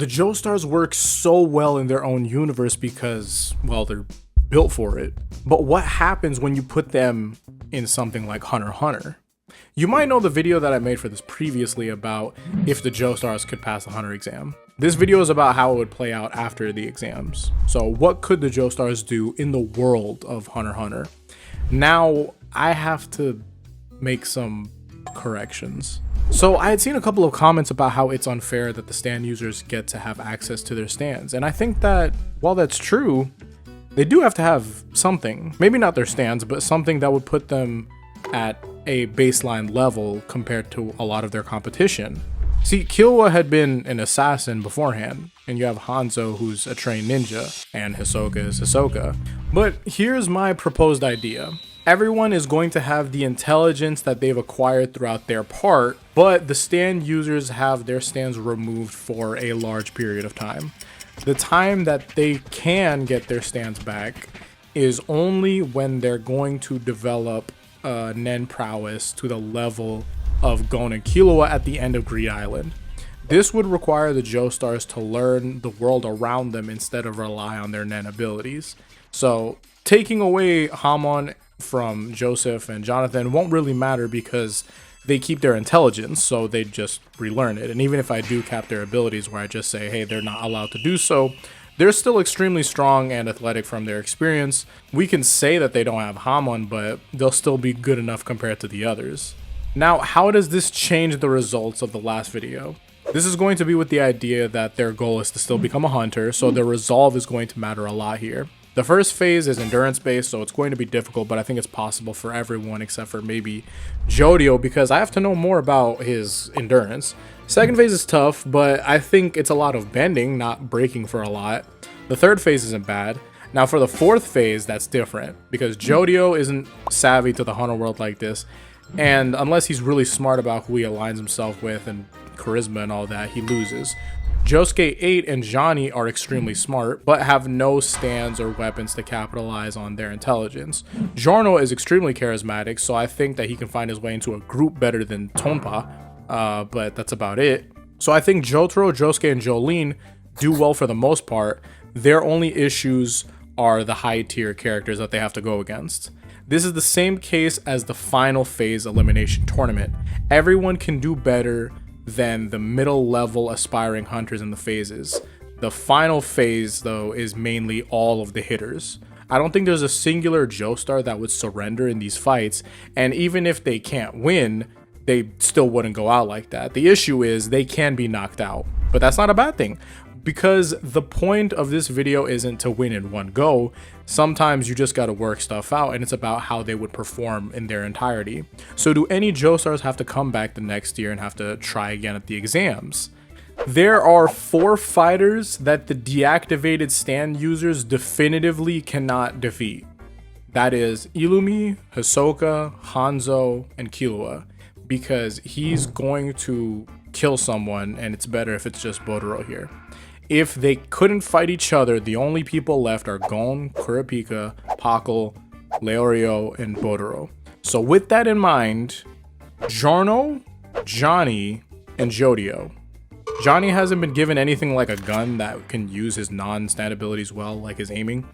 The Joestars work so well in their own universe because, well, they're built for it. But what happens when you put them in something like Hunter x Hunter? You might know the video that I made for this previously about if the Joestars could pass the Hunter exam. This video is about how it would play out after the exams. So what could the Joestars do in the world of Hunter x Hunter? Now, I have to make some corrections. So I had seen a couple of comments about how it's unfair that the stand users get to have access to their stands. And I think that while that's true, they do have to have something. Maybe not their stands, but something that would put them at a baseline level compared to a lot of their competition. See, Killua had been an assassin beforehand, and you have Hanzo who's a trained ninja, and Hisoka is Hisoka. But here's my proposed idea. Everyone is going to have the intelligence that they've acquired throughout their part, but the stand users have their stands removed for a large period of time. The time that they can get their stands back is only when they're going to develop Nen prowess to the level of Gon and Killua at the end of Greed Island. This would require the Joestars to learn the world around them instead of rely on their Nen abilities. So taking away Hamon from Joseph and Jonathan won't really matter because they keep their intelligence, so they just relearn it. And even if I do cap their abilities where I just say, hey, they're not allowed to do so, they're still extremely strong and athletic from their experience. We can say that they don't have Hamon, but they'll still be good enough compared to the others. Now, how does this change the results of the last video? This is going to be with the idea that their goal is to still become a hunter, so their resolve is going to matter a lot here. The first phase is endurance based, so it's going to be difficult, but I think it's possible for everyone except for maybe Jodio because I have to know more about his endurance. Second phase is tough, but I think it's a lot of bending, not breaking for a lot. The third phase isn't bad. Now for the fourth phase, that's different because Jodio isn't savvy to the Hunter world like this, and unless he's really smart about who he aligns himself with and charisma and all that, he loses. Josuke 8 and Johnny are extremely smart, but have no stands or weapons to capitalize on their intelligence. Giorno is extremely charismatic, so I think that he can find his way into a group better than Tonpa, but that's about it. So I think Jotaro, Josuke, and Jolyne do well for the most part. Their only issues are the high tier characters that they have to go against. This is the same case as the final phase elimination tournament. Everyone can do better than the middle level aspiring hunters in the phases. The final phase though is mainly all of the hitters. I don't think there's a singular Joestar that would surrender in these fights, and even if they can't win, they still wouldn't go out like that. The issue is they can be knocked out, but that's not a bad thing because the point of this video isn't to win in one go. Sometimes you just got to work stuff out, and it's about how they would perform in their entirety. So do any Joestars have to come back the next year and have to try again at the exams? There are 4 fighters that the deactivated stand users definitively cannot defeat. That is Illumi, Hisoka, Hanzo, and Killua, because he's going to kill someone, and it's better if it's just Botaro here. If they couldn't fight each other, the only people left are Gon, Kurapika, Pakal, Leorio, and Botaro. So with that in mind, Giorno, Johnny, and Jodio. Johnny hasn't been given anything like a gun that can use his non-stand abilities well, like his aiming.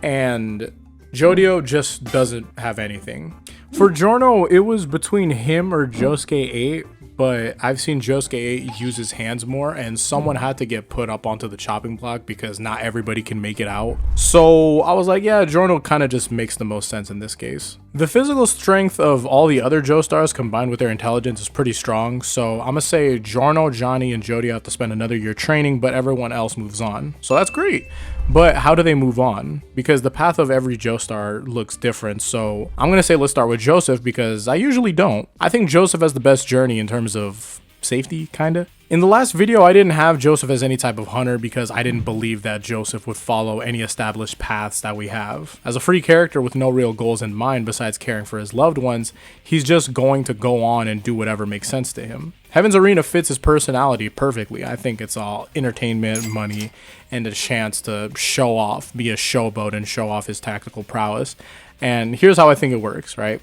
And Jodio just doesn't have anything. For Giorno, it was between him or Josuke 8. But I've seen Josuke 8 use his hands more, and someone had to get put up onto the chopping block because not everybody can make it out. So I was like, yeah, Giorno kind of just makes the most sense in this case. The physical strength of all the other Joestars combined with their intelligence is pretty strong, so I'm gonna say Giorno, Johnny, and Jody have to spend another year training, but everyone else moves on. So that's great. But how do they move on? Because the path of every Joestar looks different, so I'm gonna say let's start with Joseph because I usually don't. I think Joseph has the best journey in terms of safety, kinda. In the last video, I didn't have Joseph as any type of hunter because I didn't believe that Joseph would follow any established paths that we have. As a free character with no real goals in mind besides caring for his loved ones, he's just going to go on and do whatever makes sense to him. Heaven's Arena fits his personality perfectly. I think it's all entertainment, money, and a chance to show off, be a showboat and show off his tactical prowess. And here's how I think it works, right?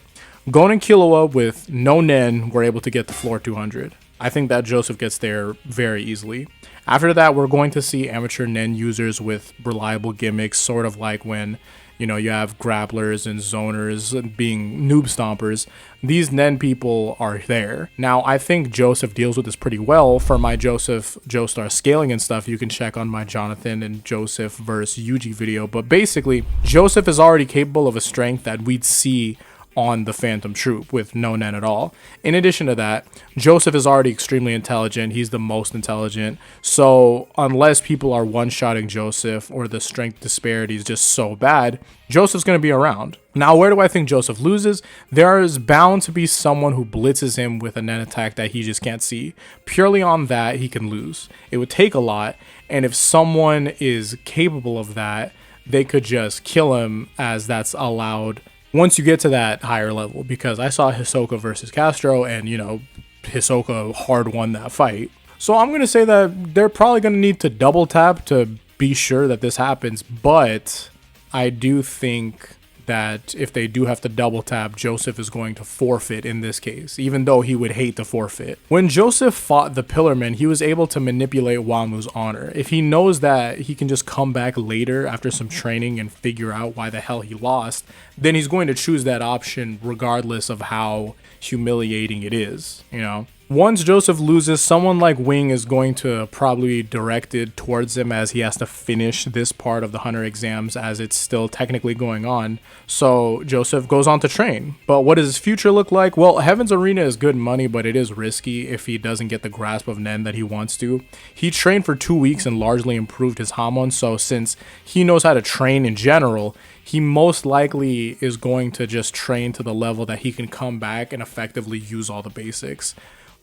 Gon and Killua with no Nen were able to get to floor 200. I think that Joseph gets there very easily. After that, we're going to see amateur Nen users with reliable gimmicks, sort of like when, you know, you have grapplers and zoners being noob stompers. These Nen people are there. Now, I think Joseph deals with this pretty well. For my Joestar scaling and stuff, you can check on my Jonathan and Joseph versus Yuji video. But basically, Joseph is already capable of a strength that we'd see on the Phantom Troop with no Nen at all. In addition to that, Joseph is already extremely intelligent. He's the most intelligent. So unless people are one-shotting Joseph or the strength disparity is just so bad, Joseph's going to be around. Now, where do I think Joseph loses? There is bound to be someone who blitzes him with a Nen attack that he just can't see. Purely on that, he can lose. It would take a lot, and if someone is capable of that, they could just kill him, as that's allowed once you get to that higher level, because I saw Hisoka versus Castro, and, you know, Hisoka hard won that fight. So I'm going to say that they're probably going to need to double tap to be sure that this happens, but I do think that if they do have to double tap, Joseph is going to forfeit in this case, even though he would hate to forfeit. When Joseph fought the Pillarmen, he was able to manipulate Wamu's honor. If he knows that he can just come back later after some training and figure out why the hell he lost, then he's going to choose that option regardless of how humiliating it is, you know? Once Joseph loses, someone like Wing is going to probably be directed towards him, as he has to finish this part of the Hunter exams as it's still technically going on. So Joseph goes on to train. But what does his future look like? Well, Heaven's Arena is good money, but it is risky if he doesn't get the grasp of Nen that he wants to. He trained for 2 weeks and largely improved his Hamon, so since he knows how to train in general, he most likely is going to just train to the level that he can come back and effectively use all the basics.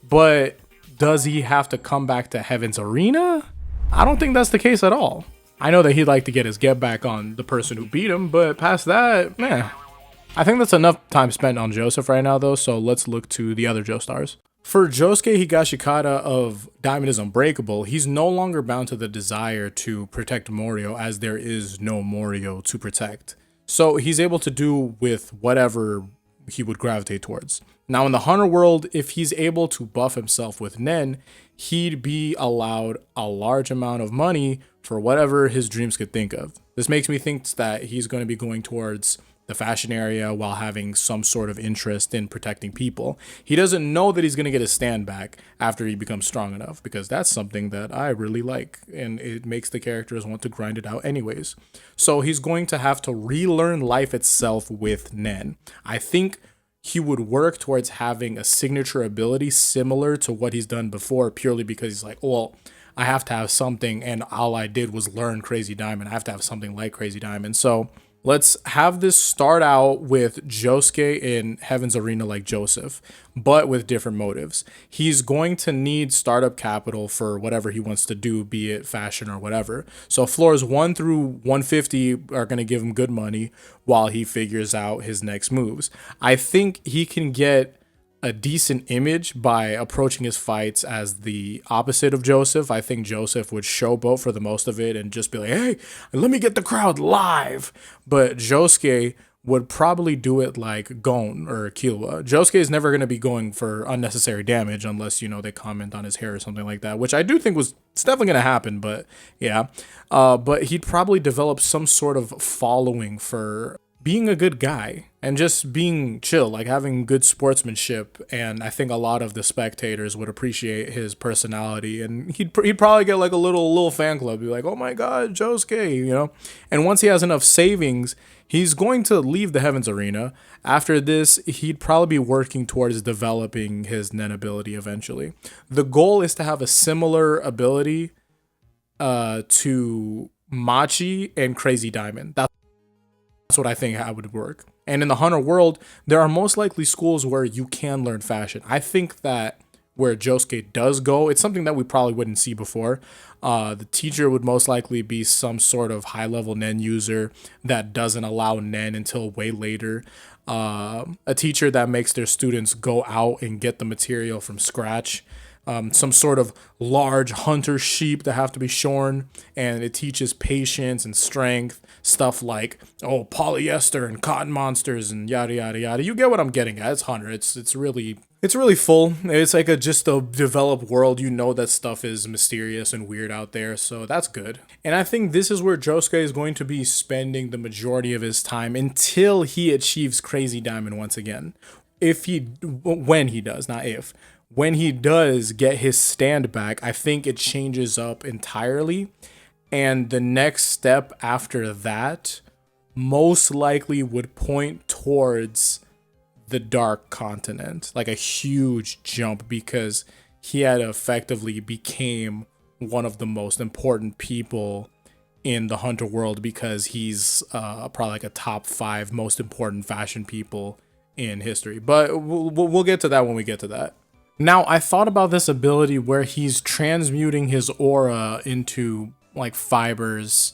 But does he have to come back to Heaven's Arena? I don't think that's the case at all. I know that he'd like to get his get back on the person who beat him, but past that, I think that's enough time spent on Joseph right now, though, so let's look to the other Joestars. For Josuke Higashikata of Diamond is Unbreakable, he's no longer bound to the desire to protect Morio, as there is no Morio to protect. So he's able to do with whatever he would gravitate towards. Now, in the Hunter world, if he's able to buff himself with Nen, he'd be allowed a large amount of money for whatever his dreams could think of. This makes me think that he's going to be going towards the fashion area while having some sort of interest in protecting people. He doesn't know that he's going to get his stand back after he becomes strong enough, because that's something that I really like, and it makes the characters want to grind it out anyways. So he's going to have to relearn life itself with Nen. I think he would work towards having a signature ability similar to what he's done before, purely because he's like, well, I have to have something, and all I did was learn Crazy Diamond. I have to have something like Crazy Diamond. So let's have this start out with Josuke in Heaven's Arena like Joseph, but with different motives. He's going to need startup capital for whatever he wants to do, be it fashion or whatever. So floors 1 through 150 are going to give him good money while he figures out his next moves. I think he can get a decent image by approaching his fights as the opposite of Joseph. I think Joseph would showboat for the most of it and just be like, hey, let me get the crowd live. But Josuke would probably do it like Gon or Killua. Josuke is never going to be going for unnecessary damage unless, you know, they comment on his hair or something like that, which I do think it's definitely going to happen, but yeah. But he'd probably develop some sort of following for being a good guy and just being chill, like having good sportsmanship. And I think a lot of the spectators would appreciate his personality, and he'd probably get like a little fan club, be like, oh my god, Josuke, you know. And once he has enough savings, he's going to leave the Heavens Arena. After this, he'd probably be working towards developing his Nen ability eventually. The goal is to have a similar ability to Machi and Crazy Diamond. That's what I think how it would work. And in the Hunter world, there are most likely schools where you can learn fashion. I think that where Josuke does go, it's something that we probably wouldn't see before. The teacher would most likely be some sort of high-level Nen user that doesn't allow Nen until way later. A teacher that makes their students go out and get the material from scratch. Some sort of large hunter sheep that have to be shorn, and it teaches patience and strength, stuff like, polyester and cotton monsters and yada yada yada. You get what I'm getting at. It's Hunter. It's really It's really full. It's like just a developed world. You know that stuff is mysterious and weird out there, so that's good. And I think this is where Josuke is going to be spending the majority of his time until he achieves Crazy Diamond once again. When he does, not if. When he does get his stand back, I think it changes up entirely. And the next step after that most likely would point towards the Dark Continent, like a huge jump, because he had effectively became one of the most important people in the Hunter world, because he's probably like a top 5 most important fashion people in history. But we'll get to that when we get to that. Now, I thought about this ability where he's transmuting his aura into like fibers,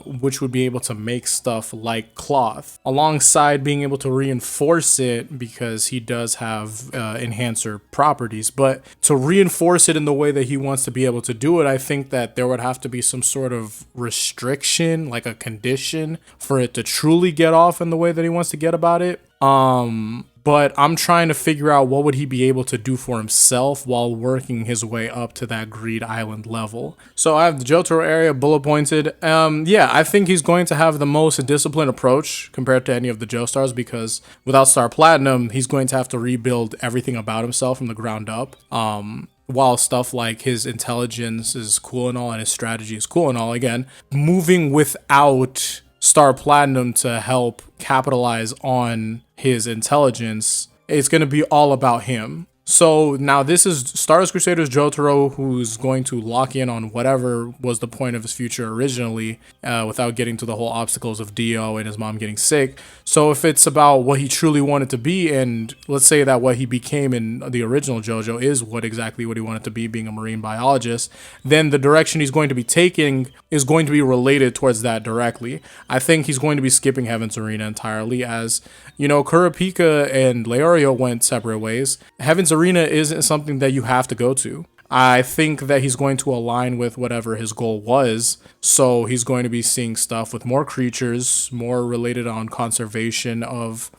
which would be able to make stuff like cloth, alongside being able to reinforce it because he does have enhancer properties. But to reinforce it in the way that he wants to be able to do it, I think that there would have to be some sort of restriction, like a condition, for it to truly get off in the way that he wants to get about it. But I'm trying to figure out what would he be able to do for himself while working his way up to that Greed Island level. So I have the Jotaro area bullet pointed. Yeah, I think he's going to have the most disciplined approach compared to any of the Joestars, because without Star Platinum, he's going to have to rebuild everything about himself from the ground up. While stuff like his intelligence is cool and all, and his strategy is cool and all, again, moving without Star Platinum to help capitalize on his intelligence, it's going to be all about him. So now this is Stardust Crusaders Jotaro, who's going to lock in on whatever was the point of his future originally, without getting to the whole obstacles of Dio and his mom getting sick. So if it's about what he truly wanted to be, and let's say that what he became in the original JoJo is exactly what he wanted to be, being a marine biologist, then the direction he's going to be taking is going to be related towards that directly. I think he's going to be skipping Heaven's Arena entirely, as, you know, Kurapika and Leorio went separate ways. Heaven's Arena isn't something that you have to go to. I think that he's going to align with whatever his goal was. So he's going to be seeing stuff with more creatures, more related on conservation of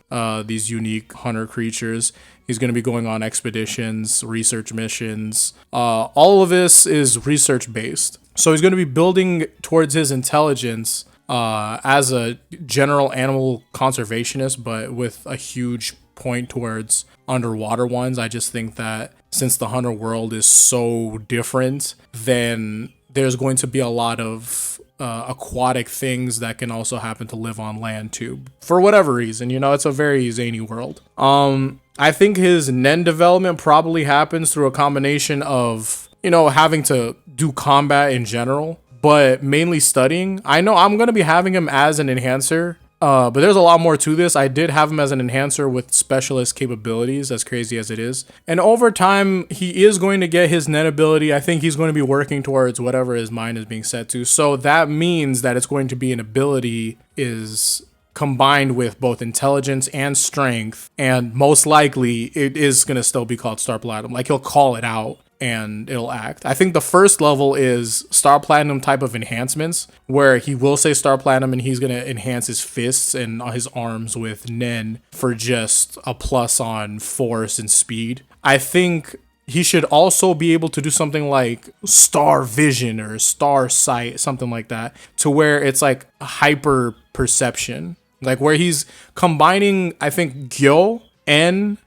these unique hunter creatures. He's going to be going on expeditions, research missions. All of this is research based. So he's going to be building towards his intelligence as a general animal conservationist, but with a huge point towards underwater ones. I just think that since the hunter world is so different, then there's going to be a lot of aquatic things that can also happen to live on land too, for whatever reason. You know, it's a very zany world. I think his Nen development probably happens through a combination of, you know, having to do combat in general, but mainly studying. I know I'm going to be having him as an enhancer, but there's a lot more to this. I did have him as an enhancer with specialist capabilities, as crazy as it is. And over time, he is going to get his Nen ability. I think he's going to be working towards whatever his mind is being set to. So that means that it's going to be an ability is combined with both intelligence and strength. And most likely, it is going to still be called Star Platinum. Like, he'll call it out and it'll act. I think the first level is Star Platinum type of enhancements, where he will say Star Platinum and he's going to enhance his fists and his arms with Nen for just a plus on force and speed. I think he should also be able to do something like Star Vision or Star Sight, something like that, to where it's like hyper perception, like where he's combining, I think, Gyo and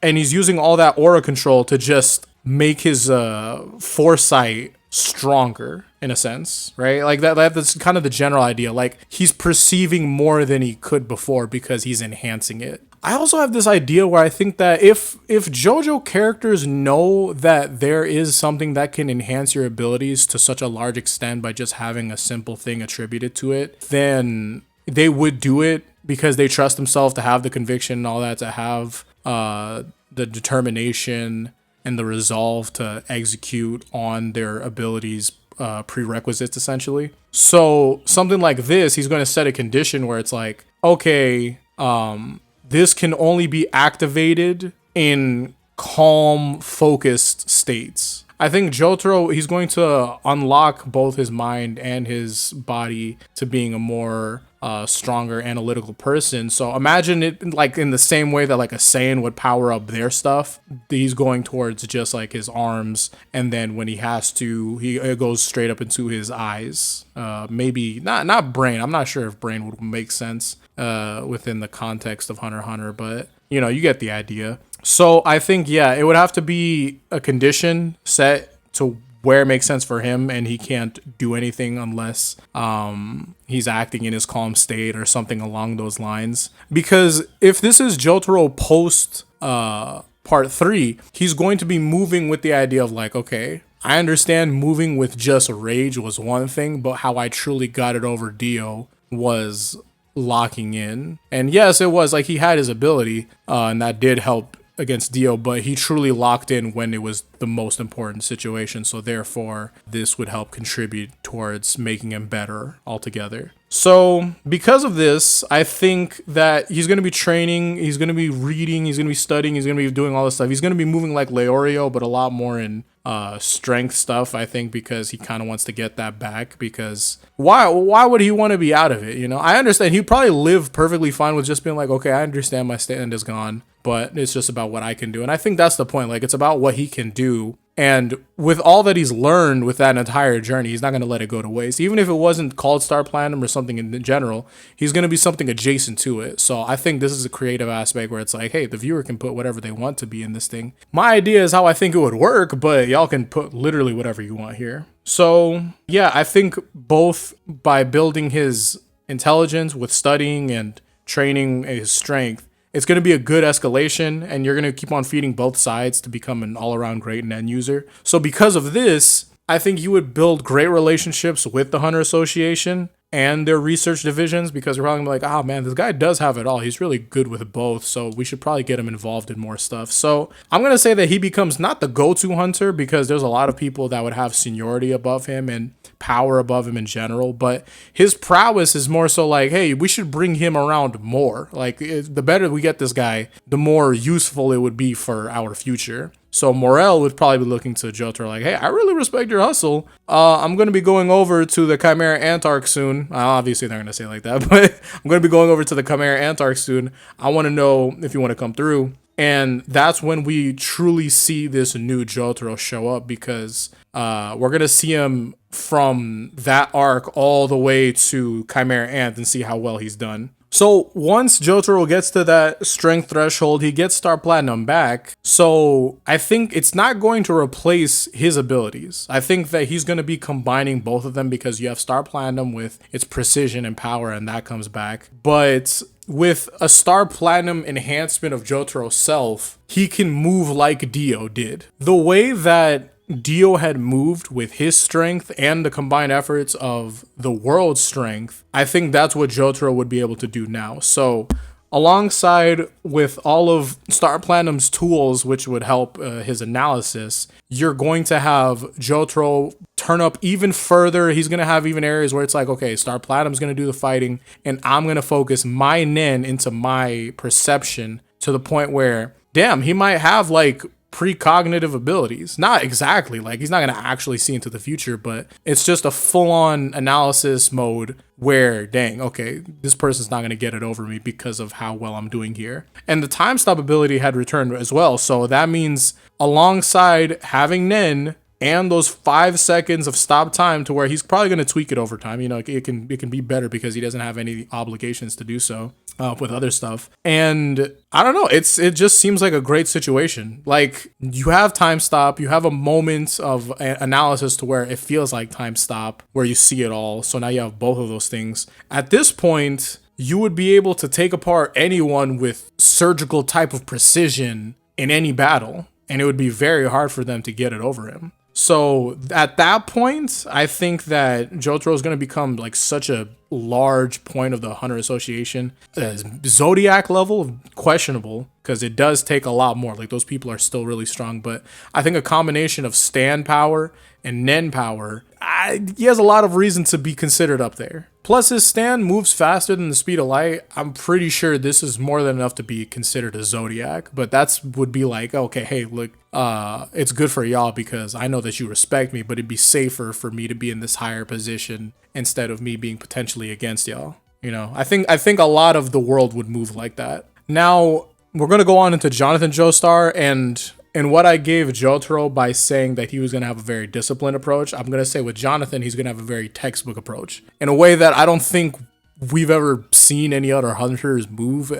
he's using all that aura control to just make his foresight stronger, in a sense, right? Like that's kind of the general idea. Like, he's perceiving more than he could before because he's enhancing it. I also have this idea where I think that if JoJo characters know that there is something that can enhance your abilities to such a large extent by just having a simple thing attributed to it, then they would do it because they trust themselves to have the conviction and all that, to have the determination and the resolve to execute on their abilities, prerequisites, essentially. So something like this, he's going to set a condition where it's like, okay, this can only be activated in calm, focused states. I think Jotaro, he's going to unlock both his mind and his body to being a more stronger analytical person. So imagine it like in the same way that like a Saiyan would power up their stuff, he's going towards just like his arms, and then when he has to, it goes straight up into his eyes. Maybe not brain. I'm not sure if brain would make sense within the context of Hunter x Hunter, but you know, you get the idea. So I think, yeah, it would have to be a condition set to where it makes sense for him, and he can't do anything unless he's acting in his calm state or something along those lines. Because if this is Jotaro post part 3, he's going to be moving with the idea of like, okay, I understand moving with just rage was one thing, but how I truly got it over Dio was locking in. And yes, it was like he had his ability, and that did help against Dio, but he truly locked in when it was the most important situation. So therefore, this would help contribute towards making him better altogether. So because of this, I think that he's going to be training, he's going to be reading, he's going to be studying, he's going to be doing all this stuff. He's going to be moving like Leorio, but a lot more in strength stuff, I think, because he kind of wants to get that back. Because why would he want to be out of it? You know, I understand he'd probably live perfectly fine with just being like, okay, I understand my stand is gone, but it's just about what I can do. And I think that's the point. Like, it's about what he can do. And with all that he's learned with that entire journey, he's not going to let it go to waste. Even if it wasn't called Star Platinum or something in general, he's going to be something adjacent to it. So I think this is a creative aspect where it's like, hey, the viewer can put whatever they want to be in this thing. My idea is how I think it would work, but y'all can put literally whatever you want here. So yeah, I think both by building his intelligence with studying and training his strength, it's going to be a good escalation, and you're going to keep on feeding both sides to become an all-around great end user. So because of this, I think you would build great relationships with the Hunter Association and their research divisions, because you're probably like, oh man, this guy does have it all. He's really good with both, so we should probably get him involved in more stuff. So I'm going to say that he becomes not the go-to hunter, because there's a lot of people that would have seniority above him and power above him in general, but his prowess is more so like, hey, we should bring him around more. Like, the better we get this guy, the more useful it would be for our future. So Morel would probably be looking to Jotaro like, hey, I really respect your hustle. I'm going to be going over to the Chimera Ant arc soon. Obviously, they're going to say it like that, but I'm going to be going over to the Chimera Ant arc soon. I want to know if you want to come through. And that's when we truly see this new Jotaro show up, because we're going to see him from that arc all the way to Chimera Ant and see how well he's done. So once Jotaro gets to that strength threshold, he gets Star Platinum back. So I think it's not going to replace his abilities. I think that he's going to be combining both of them, because you have Star Platinum with its precision and power, and that comes back. But with a Star Platinum enhancement of Jotaro's self, he can move like Dio did. The way that Dio had moved with his strength and the combined efforts of the world's strength, I think that's what Jotaro would be able to do now. So alongside with all of Star Platinum's tools, which would help his analysis, you're going to have Jotaro turn up even further. He's going to have even areas where it's like, okay, Star Platinum's going to do the fighting, and I'm going to focus my Nen into my perception, to the point where, damn, he might have like precognitive abilities. Not exactly, like he's not going to actually see into the future, but it's just a full-on analysis mode where, dang, okay, this person's not going to get it over me because of how well I'm doing here. And the time stop ability had returned as well, so that means alongside having Nen and those 5 seconds of stop time, to where he's probably going to tweak it over time, you know, it can be better because he doesn't have any obligations to do so with other stuff. And I don't know, it just seems like a great situation. Like, you have time stop, you have a moment of analysis to where it feels like time stop, where you see it all. So now you have both of those things. At this point, you would be able to take apart anyone with surgical type of precision in any battle, and it would be very hard for them to get it over him. So at that point, I think that Jotaro is going to become like such a large point of the Hunter Association. Zodiac level, questionable, because it does take a lot more. Like, those people are still really strong, but I think a combination of stand power and Nen power, he has a lot of reason to be considered up there. Plus, his stand moves faster than the speed of light. I'm pretty sure this is more than enough to be considered a Zodiac, but that's would be like, okay, hey, look, it's good for y'all because I know that you respect me, but it'd be safer for me to be in this higher position instead of me being potentially against y'all. You know, I think a lot of the world would move like that. Now we're gonna go on into Jonathan Joestar, and what I gave Jotaro by saying that he was gonna have a very disciplined approach, I'm gonna say with Jonathan he's gonna have a very textbook approach in a way that I don't think we've ever seen any other hunters move,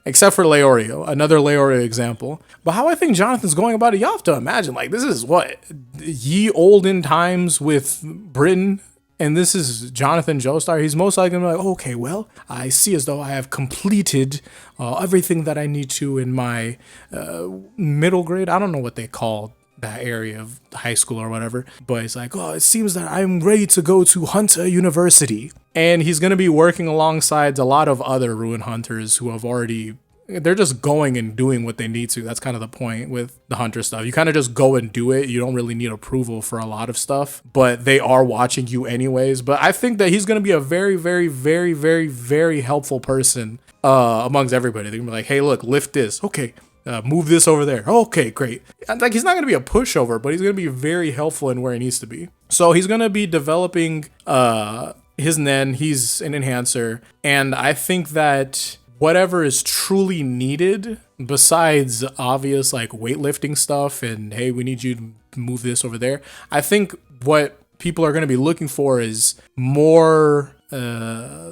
except for Leorio, another Leorio example. But how I think Jonathan's going about it, you have to imagine, like, this is what, ye olden times with Britain, and this is Jonathan Joestar. He's most likely gonna be like, okay, well, I see as though I have completed everything that I need to in my middle grade. I don't know what they call that area of high school or whatever, but it's like, oh, it seems that I'm ready to go to Hunter University. And he's going to be working alongside a lot of other ruin hunters who have already, they're just going and doing what they need to. That's kind of the point with the hunter stuff. You kind of just go and do it. You don't really need approval for a lot of stuff, but they are watching you anyways. But I think that he's going to be a very, very, very, very, very helpful person amongst everybody. They're going to be like, hey, look, lift this. Okay. Move this over there. Okay, great. Like, he's not going to be a pushover, but he's going to be very helpful in where he needs to be. So he's going to be developing his Nen. He's an enhancer. And I think that whatever is truly needed, besides obvious like weightlifting stuff and, hey, we need you to move this over there, I think what people are going to be looking for is more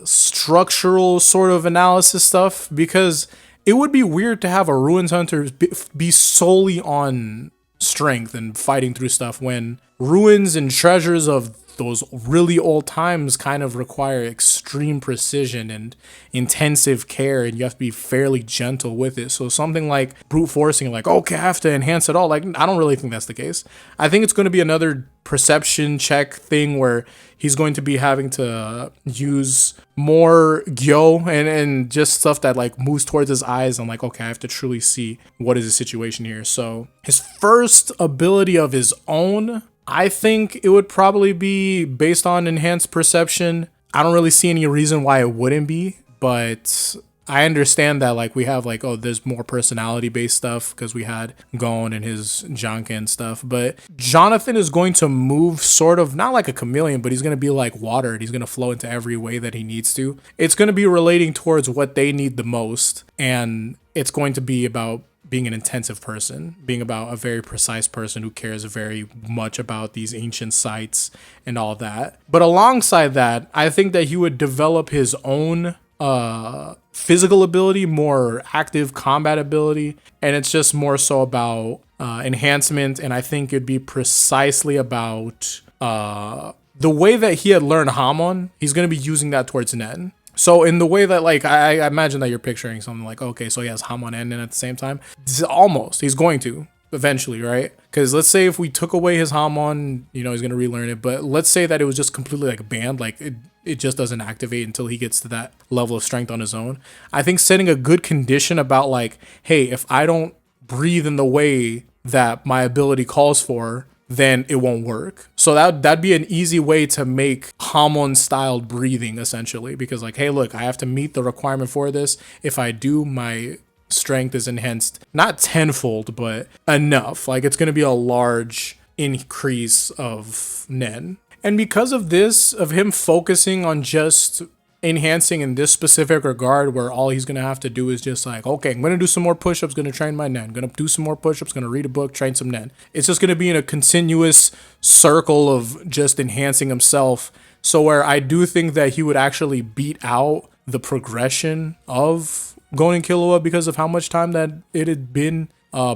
structural sort of analysis stuff, because it would be weird to have a ruins hunter be solely on strength and fighting through stuff when ruins and treasures of those really old times kind of require extreme precision and intensive care, and you have to be fairly gentle with it. So something like brute forcing, like, okay, I have to enhance it all, like, I don't really think that's the case. I think it's going to be another perception check thing where he's going to be having to use more gyo and just stuff that like moves towards his eyes. I'm like, okay, I have to truly see what is the situation here. So his first ability of his own, I think it would probably be based on enhanced perception. I don't really see any reason why it wouldn't be, but I understand that like we have like, oh, there's more personality based stuff because we had Gon and his Janka and stuff. But Jonathan is going to move sort of not like a chameleon, but he's going to be like water. He's going to flow into every way that he needs to. It's going to be relating towards what they need the most. And it's going to be about being an intensive person, being about a very precise person who cares very much about these ancient sites and all that. But alongside that, I think that he would develop his own physical ability, more active combat ability, and it's just more so about enhancement. And I think it'd be precisely about the way that he had learned Hamon. He's going to be using that towards Nen. So in the way that, like, I imagine that you're picturing something like, okay, so he has Hamon and Nen at the same time. Almost. He's going to eventually, right? Because let's say if we took away his Hamon, you know, he's going to relearn it. But let's say that it was just completely like banned, like it just doesn't activate until he gets to that level of strength on his own. I think setting a good condition about like, hey, if I don't breathe in the way that my ability calls for, then it won't work. So that'd be an easy way to make Hamon styled breathing essentially, because like, hey, look, I have to meet the requirement for this. If I do, my strength is enhanced, not tenfold, but enough. Like, it's going to be a large increase of Nen. And because of this, of him focusing on just enhancing in this specific regard, where all he's going to have to do is just like, okay, I'm going to do some more push-ups, going to train my Nen, going to do some more push-ups, going to read a book, train some Nen. It's just going to be in a continuous circle of just enhancing himself. So where I do think that he would actually beat out the progression of Gon and Killua because of how much time that it had been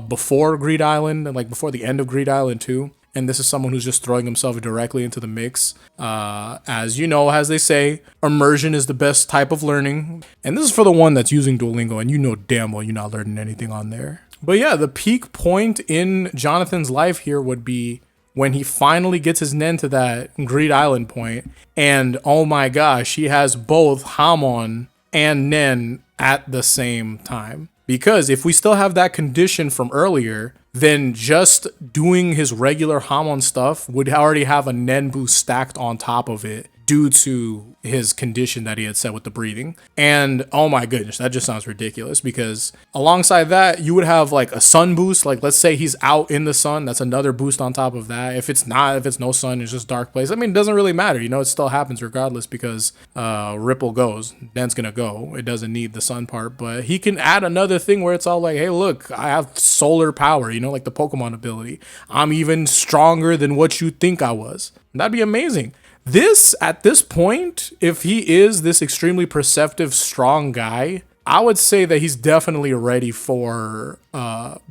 before Greed Island and like before the end of Greed Island too. And this is someone who's just throwing himself directly into the mix. As you know, as they say, immersion is the best type of learning. And this is for the one that's using Duolingo, and you know damn well you're not learning anything on there. But yeah, the peak point in Jonathan's life here would be when he finally gets his Nen to that Greed Island point. And oh my gosh, he has both Hamon and Nen at the same time. Because if we still have that condition from earlier, then just doing his regular Hamon stuff would already have a Nen boost stacked on top of it due to his condition that he had set with the breathing. And oh my goodness, that just sounds ridiculous, because alongside that, you would have like a sun boost. Like, let's say he's out in the sun, that's another boost on top of that. If it's no sun, it's just dark place, I mean, it doesn't really matter, you know, it still happens regardless, because Ripple goes, Den's gonna go. It doesn't need the sun part, but he can add another thing where it's all like, hey, look, I have solar power, you know, like the Pokemon ability. I'm even stronger than what you think I was. That'd be amazing. This, at this point, if he is this extremely perceptive, strong guy, I would say that he's definitely ready for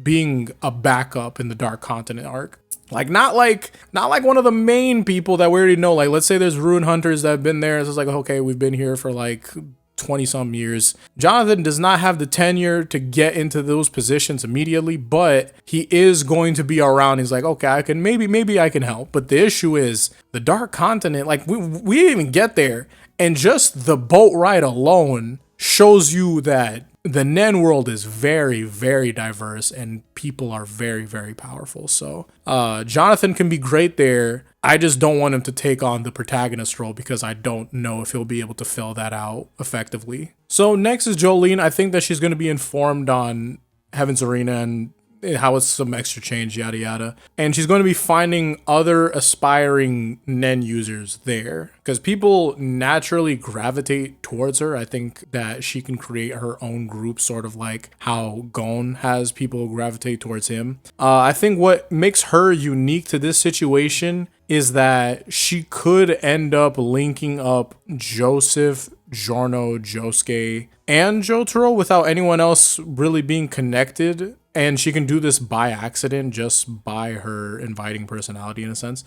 being a backup in the Dark Continent arc. Like, not like one of the main people that we already know. Like, let's say there's Rune Hunters that have been there. It's just like, okay, we've been here for like 20 some years. Jonathan does not have the tenure to get into those positions immediately, but he is going to be around. He's like, okay, I can maybe I can help. But the issue is the Dark Continent, like we didn't even get there. And just the boat ride alone shows you that the Nen world is very, very diverse and people are very, very powerful. So Jonathan can be great there. I just don't want him to take on the protagonist role, because I don't know if he'll be able to fill that out effectively. So next is Jolyne. I think that she's going to be informed on Heaven's Arena and how it's some extra change, yada yada. And she's going to be finding other aspiring Nen users there, because people naturally gravitate towards her. I think that she can create her own group, sort of like how Gon has people gravitate towards him. I think what makes her unique to this situation is that she could end up linking up Joseph, Giorno, Josuke, and Jotaro without anyone else really being connected. And she can do this by accident, just by her inviting personality, in a sense.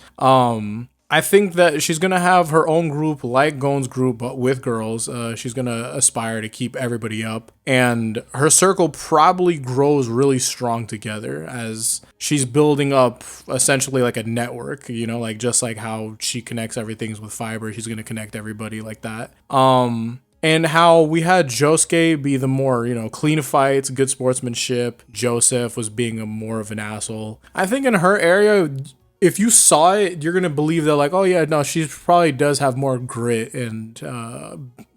I think that she's going to have her own group like Gon's group, but with girls. She's going to aspire to keep everybody up. And her circle probably grows really strong together as she's building up essentially like a network, you know, like just like how she connects everything with fiber. She's going to connect everybody like that. And how we had Josuke be the more, you know, clean fights, good sportsmanship. Joseph was being a more of an asshole. I think in her area, if you saw it, you're going to believe that like, oh yeah, no, she probably does have more grit and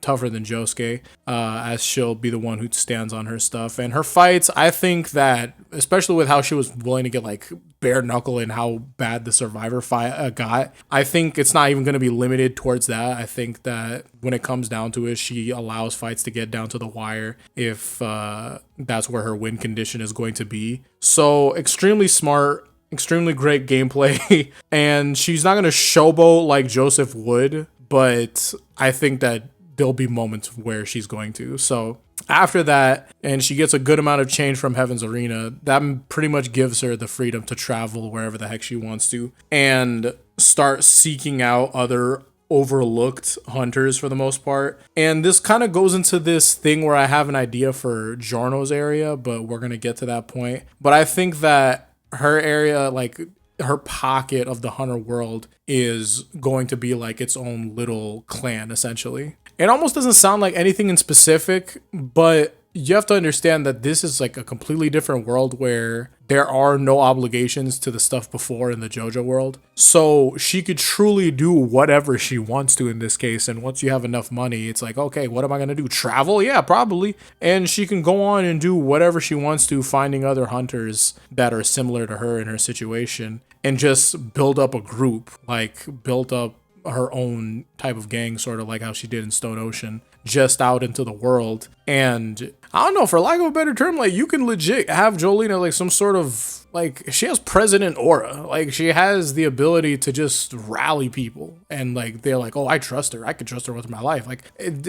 tougher than Josuke, as she'll be the one who stands on her stuff. And her fights, I think that, especially with how she was willing to get like bare knuckle and how bad the Survivor fight got, I think it's not even going to be limited towards that. I think that when it comes down to it, she allows fights to get down to the wire if that's where her win condition is going to be. So extremely smart, extremely great gameplay, and she's not going to showboat like Joseph would, but I think that there'll be moments where she's going to. So after that, and she gets a good amount of change from Heaven's Arena, that pretty much gives her the freedom to travel wherever the heck she wants to and start seeking out other overlooked hunters for the most part. And this kind of goes into this thing where I have an idea for Giorno's area, but we're going to get to that point. But I think that her area, like her pocket of the hunter world, is going to be like its own little clan, essentially. It almost doesn't sound like anything in specific, but you have to understand that this is like a completely different world where there are no obligations to the stuff before in the JoJo world. So she could truly do whatever she wants to in this case. And once you have enough money, it's like, okay, what am I going to do? Travel? Yeah, probably. And she can go on and do whatever she wants to, finding other hunters that are similar to her in her situation, and just build up a group, like build up her own type of gang, sort of like how she did in Stone Ocean, just out into the world. And I don't know, for lack of a better term, like you can legit have Jolyne like some sort of, like, she has president aura. Like she has the ability to just rally people, and like they're like, oh, I trust her, I could trust her with my life. Like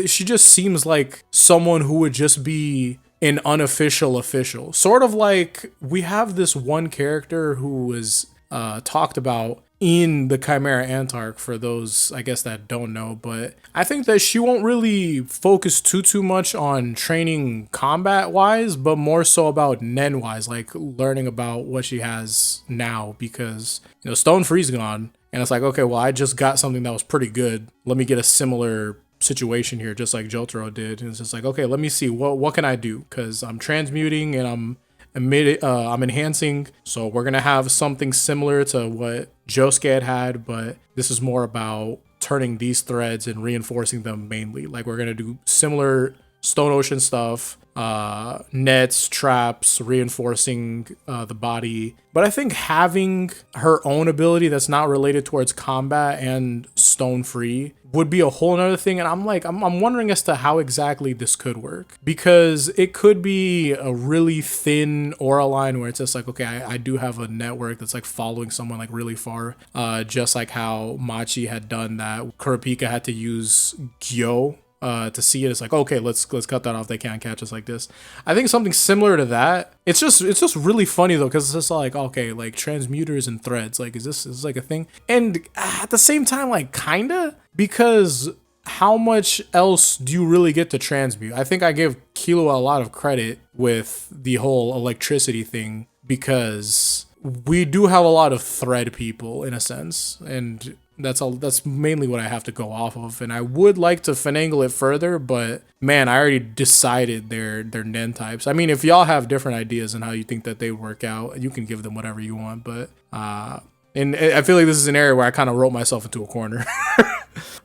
she just seems like someone who would just be an unofficial official, sort of like we have this one character who was talked about in the Chimera Antarc, for those, I guess, that don't know. But I think that she won't really focus too much on training combat wise, but more so about Nen wise, like learning about what she has now, because, you know, Stone Free's gone, and it's like, okay, well, I just got something that was pretty good. Let me get a similar situation here, just like Jotaro did. And it's just like, okay, let me see what can I do, because I'm transmuting and I'm enhancing, so we're gonna have something similar to what Josuke had, but this is more about turning these threads and reinforcing them mainly. Like we're gonna do similar Stone Ocean stuff, nets, traps, reinforcing the body. But I think having her own ability that's not related towards combat and stone free would be a whole nother thing. And I'm wondering as to how exactly this could work, because it could be a really thin aura line where it's just like, okay, I do have a network that's like following someone like really far, just like how Machi had done that. Kurapika had to use Gyo to see it. It's like, okay, let's cut that off. They can't catch us like this. I think something similar to that. It's just really funny though, because it's just like, okay, like transmuters and threads, like is this like a thing? And at the same time, like kinda, because how much else do you really get to transmute? I think I give Killua a lot of credit with the whole electricity thing, because we do have a lot of thread people in a sense, and that's mainly what I have to go off of. And I would like to finagle it further, but man, I already decided their Nen types. I mean, if y'all have different ideas on how you think that they work out, you can give them whatever you want. But and I feel like this is an area where I kind of wrote myself into a corner.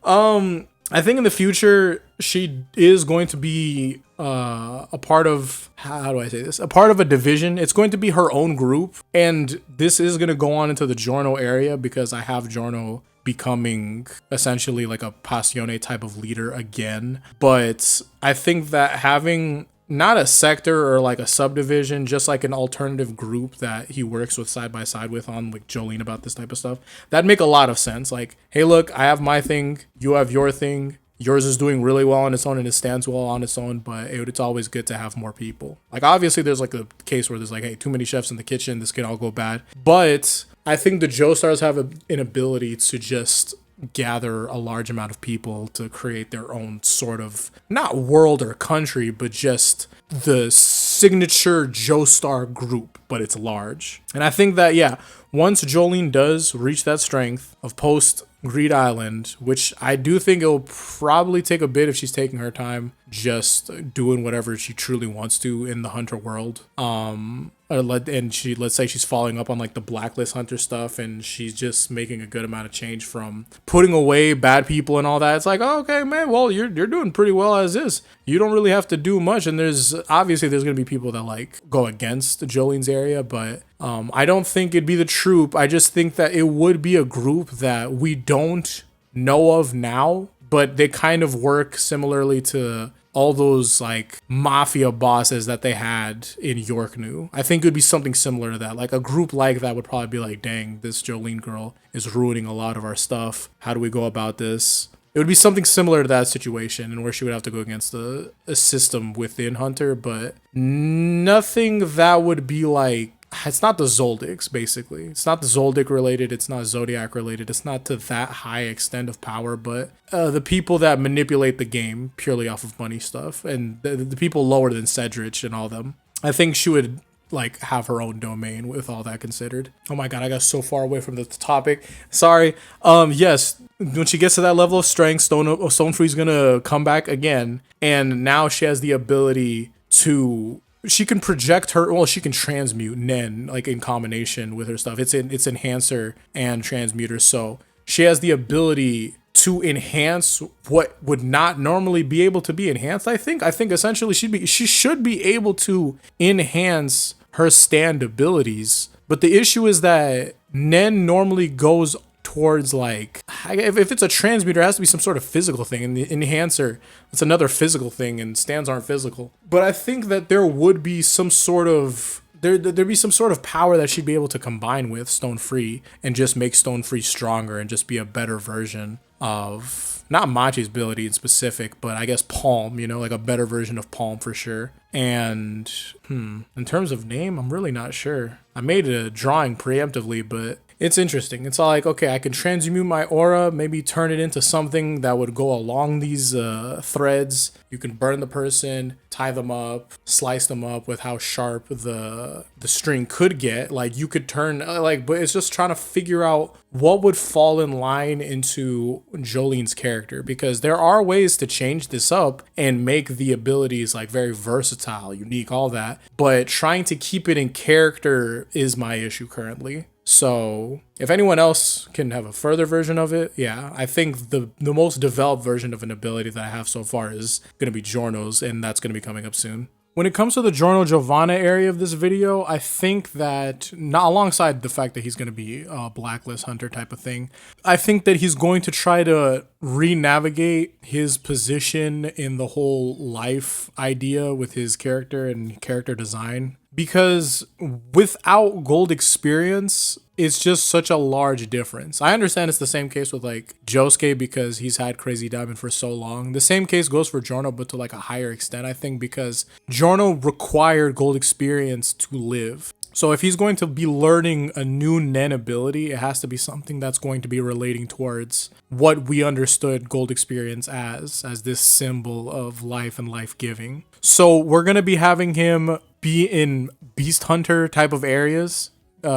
I think in the future she is going to be a part of, how do I say this? A part of a division. It's going to be her own group, and this is going to go on into the Giorno area, because I have Giorno becoming essentially like a Passione type of leader again. But I think that having not a sector or like a subdivision, just like an alternative group that he works with side by side with on like Jolyne about this type of stuff, that'd make a lot of sense. Like, hey, look, I have my thing, you have your thing. Yours is doing really well on its own and it stands well on its own, but it's always good to have more people. Like, obviously there's like a case where there's like, hey, too many chefs in the kitchen, this can all go bad. But I think the Joestars have an ability to just gather a large amount of people to create their own sort of, not world or country, but just the signature Joestar group, but it's large. And I think that, yeah, once Jolyne does reach that strength of post Greed Island, which I do think it'll probably take a bit if she's taking her time just doing whatever she truly wants to in the hunter world. And let's say she's following up on like the blacklist hunter stuff, and she's just making a good amount of change from putting away bad people and all that. It's like, oh, okay, man, well, you're doing pretty well as is. You don't really have to do much. And there's gonna be people that like go against Jolyne's area, but I don't think it'd be the troop. I just think that it would be a group that we don't know of now, but they kind of work similarly to all those like mafia bosses that they had in Yorknu. I think it would be something similar to that. Like a group like that would probably be like, dang, this Jolyne girl is ruining a lot of our stuff. How do we go about this? It would be something similar to that situation, and where she would have to go against a system within Hunter, but nothing that would be like, it's not the Zoldyx, basically. It's not the Zoldyck related. It's not Zodiac related. It's not to that high extent of power, but the people that manipulate the game purely off of money stuff, and the people lower than Cedric and all them. I think she would like have her own domain with all that considered. Oh my god, I got so far away from the topic. Sorry. Yes, when she gets to that level of strength, Stonefree's gonna come back again, and now she has the ability to, she can project she can transmute Nen like in combination with her stuff. It's enhancer and transmuter, so she has the ability to enhance what would not normally be able to be enhanced. I think essentially she should be able to enhance her stand abilities, but the issue is that Nen normally goes towards like, if it's a transmuter, it has to be some sort of physical thing, and the enhancer, it's another physical thing, and stands aren't physical. But I think that there would be some sort of there'd be some sort of power that she'd be able to combine with Stone Free and just make Stone Free stronger and just be a better version of, not Machi's ability in specific, but I guess Palm, like a better version of Palm for sure. And in terms of name, I'm really not sure. I made a drawing preemptively, but it's interesting. It's all like, okay, I can transmute my aura, maybe turn it into something that would go along these threads. You can burn the person, tie them up, slice them up with how sharp the string could get. Like you could turn but it's just trying to figure out what would fall in line into Jolyne's character, because there are ways to change this up and make the abilities like very versatile, unique, all that. But trying to keep it in character is my issue currently. So if anyone else can have a further version of it, yeah, I think the most developed version of an ability that I have so far is going to be Giorno's, and that's going to be coming up soon. When it comes to the Giorno Giovanna area of this video, I think that, not alongside the fact that he's going to be a blacklist hunter type of thing, I think that he's going to try to re-navigate his position in the whole life idea with his character and character design. Because without gold experience, it's just such a large difference. I understand it's the same case with like Josuke because he's had Crazy Diamond for so long. The same case goes for Giorno, but to like a higher extent, I think, because Giorno required gold experience to live. So if he's going to be learning a new Nen ability, it has to be something that's going to be relating towards what we understood gold experience as this symbol of life and life giving. So we're going to be having him be in beast hunter type of areas.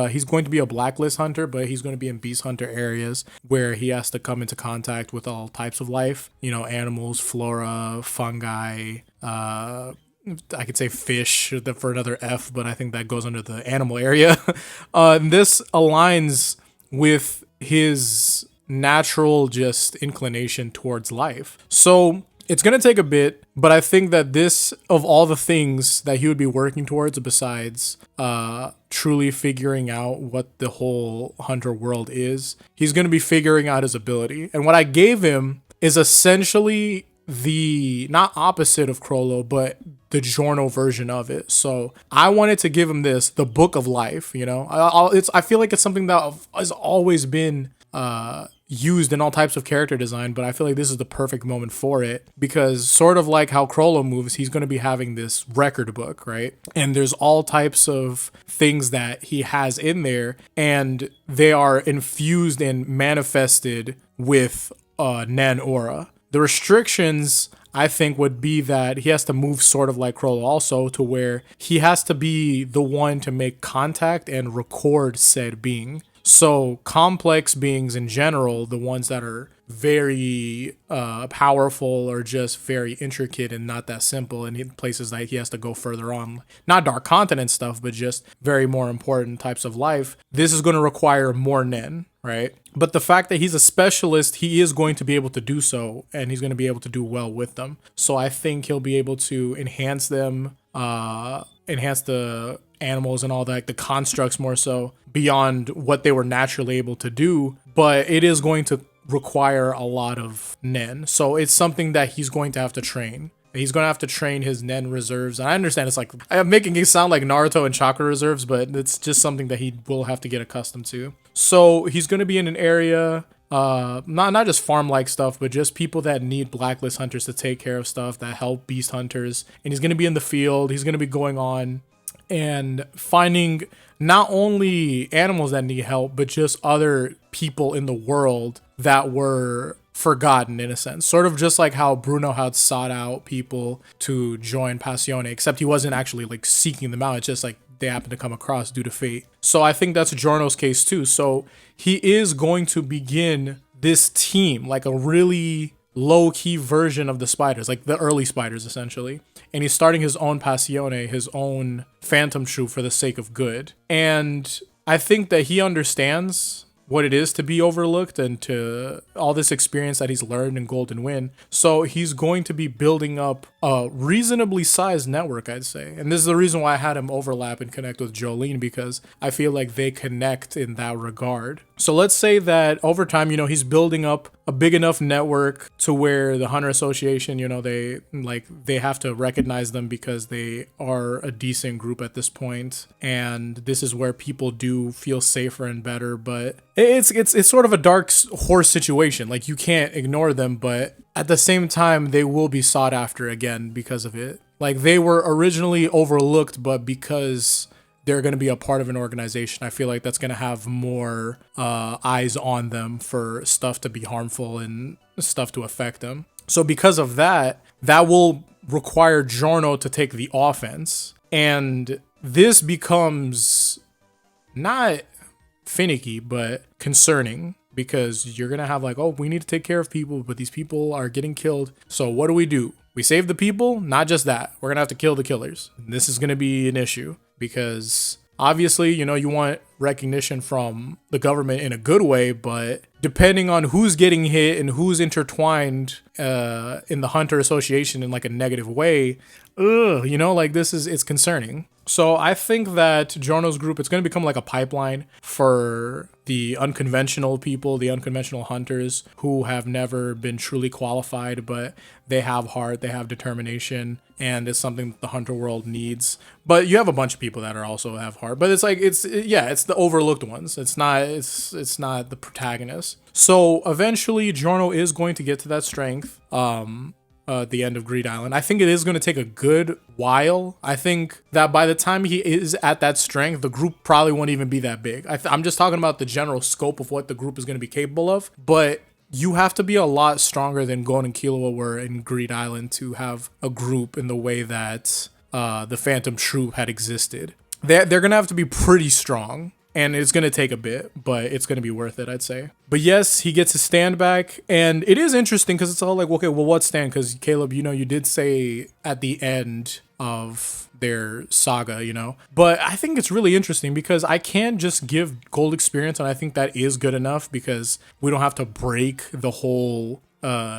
He's going to be a blacklist hunter, but he's going to be in beast hunter areas where he has to come into contact with all types of life, you know, animals, flora, fungi, I could say fish for another F, but I think that goes under the animal area. This aligns with his natural just inclination towards life. So it's going to take a bit, but I think that this, of all the things that he would be working towards besides truly figuring out what the whole hunter world is, he's going to be figuring out his ability. And what I gave him is essentially the, not opposite of Crollo, but the Giorno version of it. So I wanted to give him this, the Book of Life, you know? I feel like it's something that has always been used in all types of character design, but I feel like this is the perfect moment for it because sort of like how Crollo moves, he's going to be having this record book, right? And there's all types of things that he has in there, and they are infused and manifested with Nen aura. The restrictions, I think, would be that he has to move sort of like Crollo also, to where he has to be the one to make contact and record said being. So complex beings in general, the ones that are very powerful or just very intricate and not that simple, and in places like he has to go further on, not Dark Continent stuff, but just very more important types of life, this is going to require more Nen, right? But the fact that he's a specialist, he is going to be able to do so, and he's going to be able to do well with them. So I think he'll be able to enhance them, enhance the animals and all that, the constructs more so, beyond what they were naturally able to do. But it is going to require a lot of Nen. So it's something that he's going to have to train. He's going to have to train his Nen reserves. And I understand it's like, I'm making it sound like Naruto and chakra reserves, but it's just something that he will have to get accustomed to. So he's going to be in an area, not just farm-like stuff, but just people that need blacklist hunters to take care of stuff, that help beast hunters. And he's going to be in the field. He's going to be going on and finding not only animals that need help, but just other people in the world that were forgotten in a sense. Sort of just like how Bruno had sought out people to join Passione, except he wasn't actually like seeking them out. It's just like they happened to come across due to fate. So I think that's Giorno's case too. So he is going to begin this team, like a really low-key version of the spiders, like the early spiders essentially. And he's starting his own Passione, his own Phantom Troop for the sake of good. And I think that he understands what it is to be overlooked and to all this experience that he's learned in Golden Wind. So he's going to be building up a reasonably sized network, I'd say. And this is the reason why I had him overlap and connect with Jolyne, because I feel like they connect in that regard. So let's say that over time, you know, he's building up a big enough network to where the Hunter Association, you know, they have to recognize them because they are a decent group at this point. And this is where people do feel safer and better. But it's sort of a dark horse situation. Like, you can't ignore them, but at the same time, they will be sought after again because of it. Like, they were originally overlooked, but because they're going to be a part of an organization, I feel like that's going to have more eyes on them for stuff to be harmful and stuff to affect them. So because of that, that will require Giorno to take the offense. And this becomes not finicky, but concerning, because you're going to have like, oh, we need to take care of people, but these people are getting killed. So what do? We save the people? Not just that. We're going to have to kill the killers. This is going to be an issue because obviously, you know, you want recognition from the government in a good way, but depending on who's getting hit and who's intertwined in the Hunter Association in like a negative way, like it's concerning. So I think that Giorno's group, it's going to become like a pipeline for the unconventional people, the unconventional hunters who have never been truly qualified, but they have heart, they have determination, and it's something that the hunter world needs. But you have a bunch of people that are also have heart, but it's like it's the overlooked ones. It's not the protagonists. So eventually Giorno is going to get to that strength. At the end of Greed Island. I think it is going to take a good while. I think that by the time he is at that strength, the group probably won't even be that big. I'm just talking about the general scope of what the group is going to be capable of. But you have to be a lot stronger than Gon and Killua were in Greed Island to have a group in the way that the Phantom Troop had existed. They're going to have to be pretty strong. And it's going to take a bit, but it's going to be worth it, I'd say. But yes, he gets his stand back. And it is interesting because it's all like, okay, well, what stand? Because Caleb, you did say at the end of their saga, But I think it's really interesting because I can't just give gold experience. And I think that is good enough because we don't have to break the whole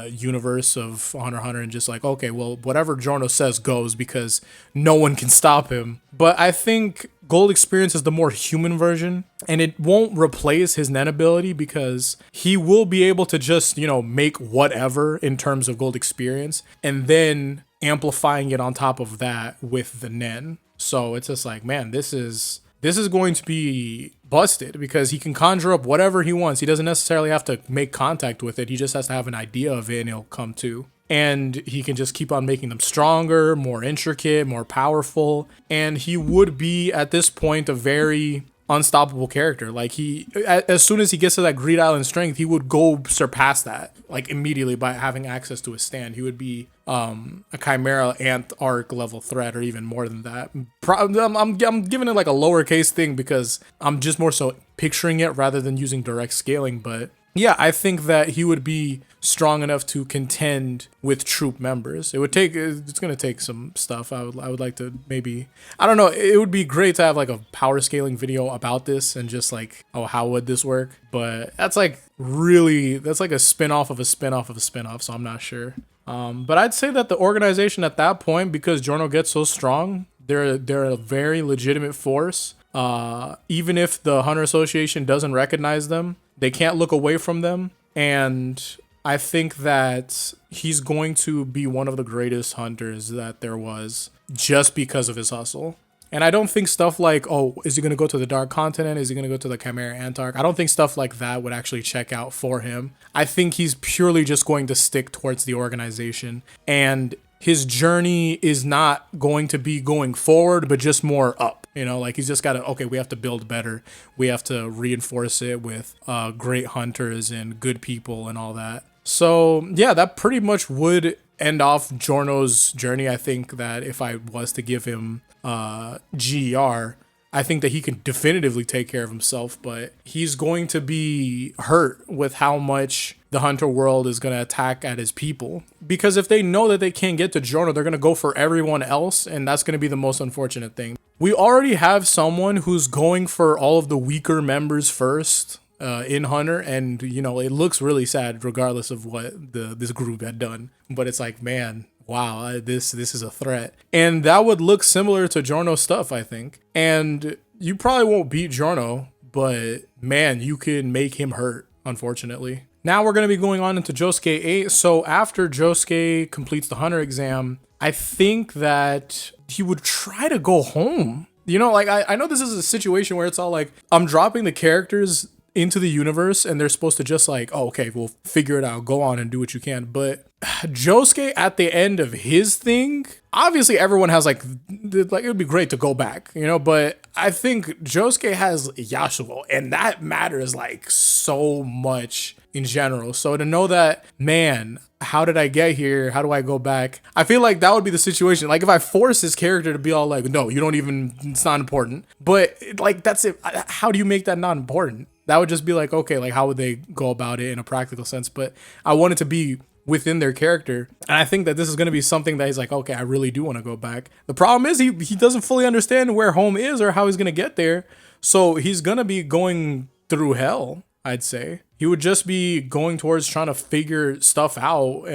universe of Hunter x Hunter and just like, okay, well, whatever Giorno says goes because no one can stop him. But I think gold experience is the more human version, and it won't replace his Nen ability because he will be able to just, make whatever in terms of gold experience and then amplifying it on top of that with the Nen. So it's just like, man, this is going to be busted because he can conjure up whatever he wants. He doesn't necessarily have to make contact with it. He just has to have an idea of it and it'll come to. And he can just keep on making them stronger, more intricate, more powerful. And he would be, at this point, a very unstoppable character. Like as soon as he gets to that Greed Island strength, he would go surpass that, like immediately by having access to his stand. He would be a Chimera Ant arc level threat or even more than that. I'm giving it like a lowercase thing because I'm just more so picturing it rather than using direct scaling. But yeah, I think that he would be strong enough to contend with troop members. It's going to take some stuff. I would like to maybe, I don't know. It would be great to have like a power scaling video about this and just like, oh, how would this work? But that's like a spin-off of a spin-off of a spin-off. So I'm not sure. But I'd say that the organization at that point, because Giorno gets so strong, they're a very legitimate force. Even if the Hunter Association doesn't recognize them, they can't look away from them. And I think that he's going to be one of the greatest hunters that there was just because of his hustle. And I don't think stuff like, oh, is he going to go to the Dark Continent? Is he going to go to the Chimera Antark? I don't think stuff like that would actually check out for him. I think he's purely just going to stick towards the organization. And his journey is not going to be going forward, but just more up. Like he's just got to, okay, we have to build better. We have to reinforce it with great hunters and good people and all that. So yeah, that pretty much would end off Giorno's journey. I think that if I was to give him GER, I think that he can definitively take care of himself, but he's going to be hurt with how much the hunter world is going to attack at his people. Because if they know that they can't get to Giorno, they're going to go for everyone else, and that's going to be the most unfortunate thing. We already have someone who's going for all of the weaker members first in Hunter, and it looks really sad regardless of what this group had done. But it's like, man, wow, this is a threat. And that would look similar to Giorno's stuff, I think. And you probably won't beat Giorno, but man, you can make him hurt, unfortunately. Now we're going to be going on into Josuke 8. So after Josuke completes the Hunter exam, I think that he would try to go home. I know this is a situation where it's all like, I'm dropping the characters into the universe and they're supposed to just like, oh, okay, we'll figure it out, go on and do what you can. But Josuke at the end of his thing, obviously everyone has like it would be great to go back, but I think Josuke has Yasuo and that matters like so much in general. So to know that, man, how did I get here? How do I go back? I feel like that would be the situation. Like if I force his character to be all like, no, you don't even, it's not important. But like, that's it. How do you make that not important? That would just be like, okay, like how would they go about it in a practical sense? But I want it to be within their character. And I think that this is going to be something that he's like, okay, I really do want to go back. The problem is he doesn't fully understand where home is or how he's going to get there. So he's going to be going through hell, I'd say. He would just be going towards trying to figure stuff out,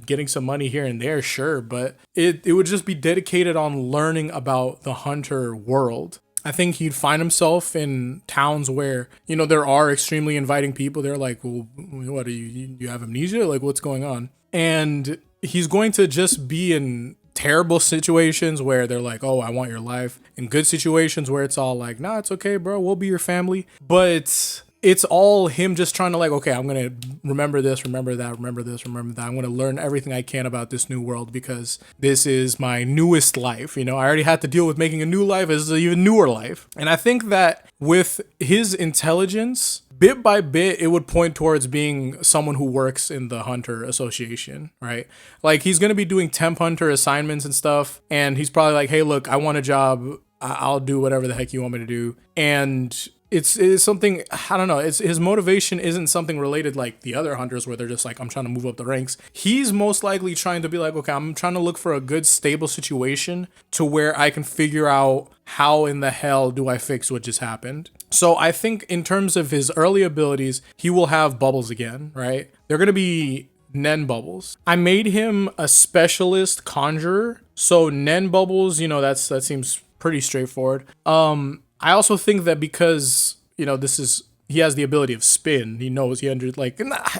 getting some money here and there, sure. But it would just be dedicated on learning about the hunter world. I think he'd find himself in towns where, you know, there are extremely inviting people. They're like, well, what are you have amnesia? Like, what's going on? And he's going to just be in terrible situations where they're like, oh, I want your life. In good situations where it's all like, nah, it's okay, bro. We'll be your family. But it's all him just trying to like, okay, I'm going to remember this, remember that, remember this, remember that. I'm going to learn everything I can about this new world because this is my newest life. You know, I already had to deal with making a new life. This is an even newer life. And I think that with his intelligence, bit by bit, it would point towards being someone who works in the Hunter Association, right? Like he's going to be doing temp hunter assignments and stuff. And he's probably like, hey, look, I want a job. I'll do whatever the heck you want me to do. And it's something, I don't know, his motivation isn't something related like the other hunters where they're just like, I'm trying to move up the ranks. He's most likely trying to be like, okay, I'm trying to look for a good, stable situation to where I can figure out how in the hell do I fix what just happened. So I think in terms of his early abilities, he will have bubbles again, right? They're going to be Nen bubbles. I made him a specialist conjurer. So Nen bubbles, you know, that seems pretty straightforward. I also think that because, you know, he has the ability of spin. He knows, I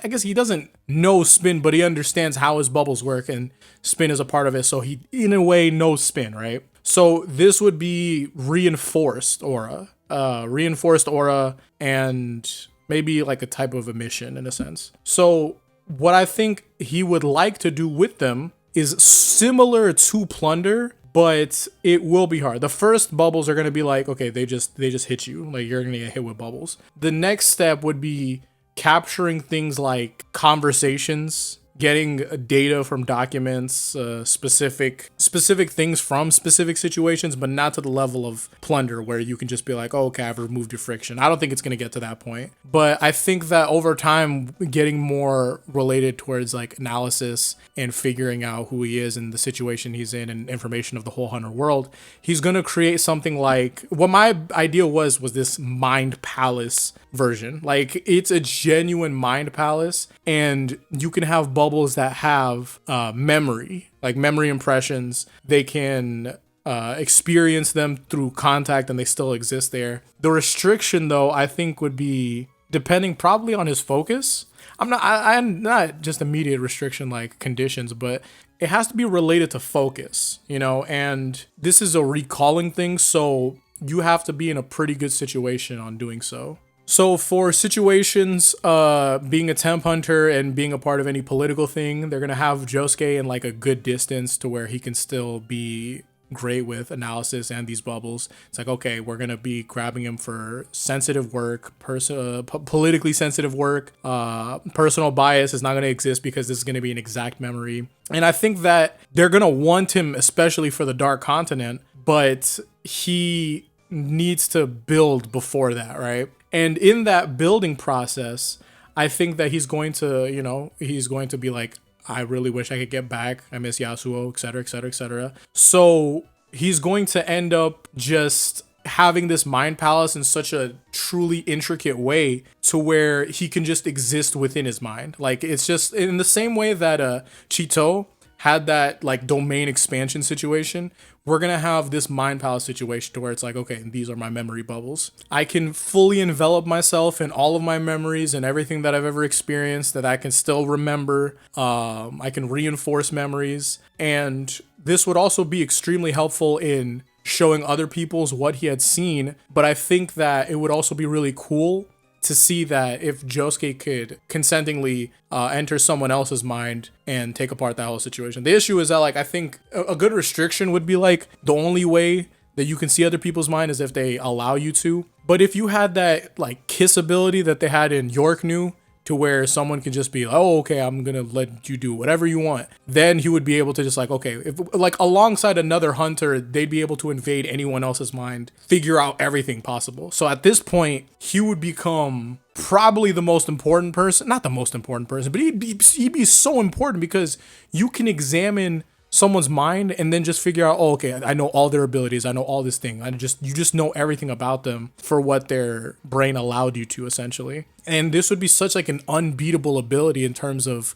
guess he doesn't know spin, but he understands how his bubbles work and spin is a part of it. So he, in a way, knows spin, right? So this would be reinforced aura and maybe like a type of emission in a sense. So what I think he would like to do with them is similar to plunder, but it will be hard. The first bubbles are going to be like, okay, they just hit you. Like you're going to get hit with bubbles. The next step would be capturing things like conversations, getting data from documents, specific things from specific situations, but not to the level of plunder where you can just be like, oh, okay, I've removed your friction. I don't think it's going to get to that point. But I think that over time, getting more related towards like analysis and figuring out who he is and the situation he's in and information of the whole hunter world, he's going to create something like what my idea was this mind palace version. Like it's a genuine mind palace and you can have bubbles that have memory, like memory impressions. They can experience them through contact and they still exist there. The restriction though, I think would be depending probably on his focus. I'm not just immediate restriction like conditions, but it has to be related to focus, you know, and this is a recalling thing. So you have to be in a pretty good situation on doing so. So for situations, being a temp hunter and being a part of any political thing, they're going to have Josuke in like a good distance to where he can still be great with analysis and these bubbles. It's like, okay, we're going to be grabbing him for sensitive work, politically sensitive work. Personal bias is not going to exist because this is going to be an exact memory. And I think that they're going to want him, especially for the Dark Continent, but he needs to build before that, right? And in that building process, I think that he's going to be like, I really wish I could get back. I miss Yasuo, et cetera, et cetera, et cetera. So he's going to end up just having this mind palace in such a truly intricate way to where he can just exist within his mind. Like it's just in the same way that Chito had that like domain expansion situation. We're going to have this mind palace situation to where it's like, okay, these are my memory bubbles. I can fully envelop myself in all of my memories and everything that I've ever experienced that I can still remember. I can reinforce memories. And this would also be extremely helpful in showing other people's what he had seen. But I think that it would also be really cool to see that if Josuke could consentingly enter someone else's mind and take apart that whole situation. The issue is that, like, I think a good restriction would be like the only way that you can see other people's mind is if they allow you to. But if you had that like kiss ability that they had in York New, to where someone can just be, oh, okay, I'm gonna let you do whatever you want, then he would be able to just like, okay, if like alongside another hunter, they'd be able to invade anyone else's mind, figure out everything possible. So at this point, he would become probably the most important person, not the most important person, but he'd be so important because you can examine someone's mind and then just figure out, oh, okay, I know all their abilities, I know all this thing. You just know everything about them for what their brain allowed you to, essentially. And this would be such like an unbeatable ability in terms of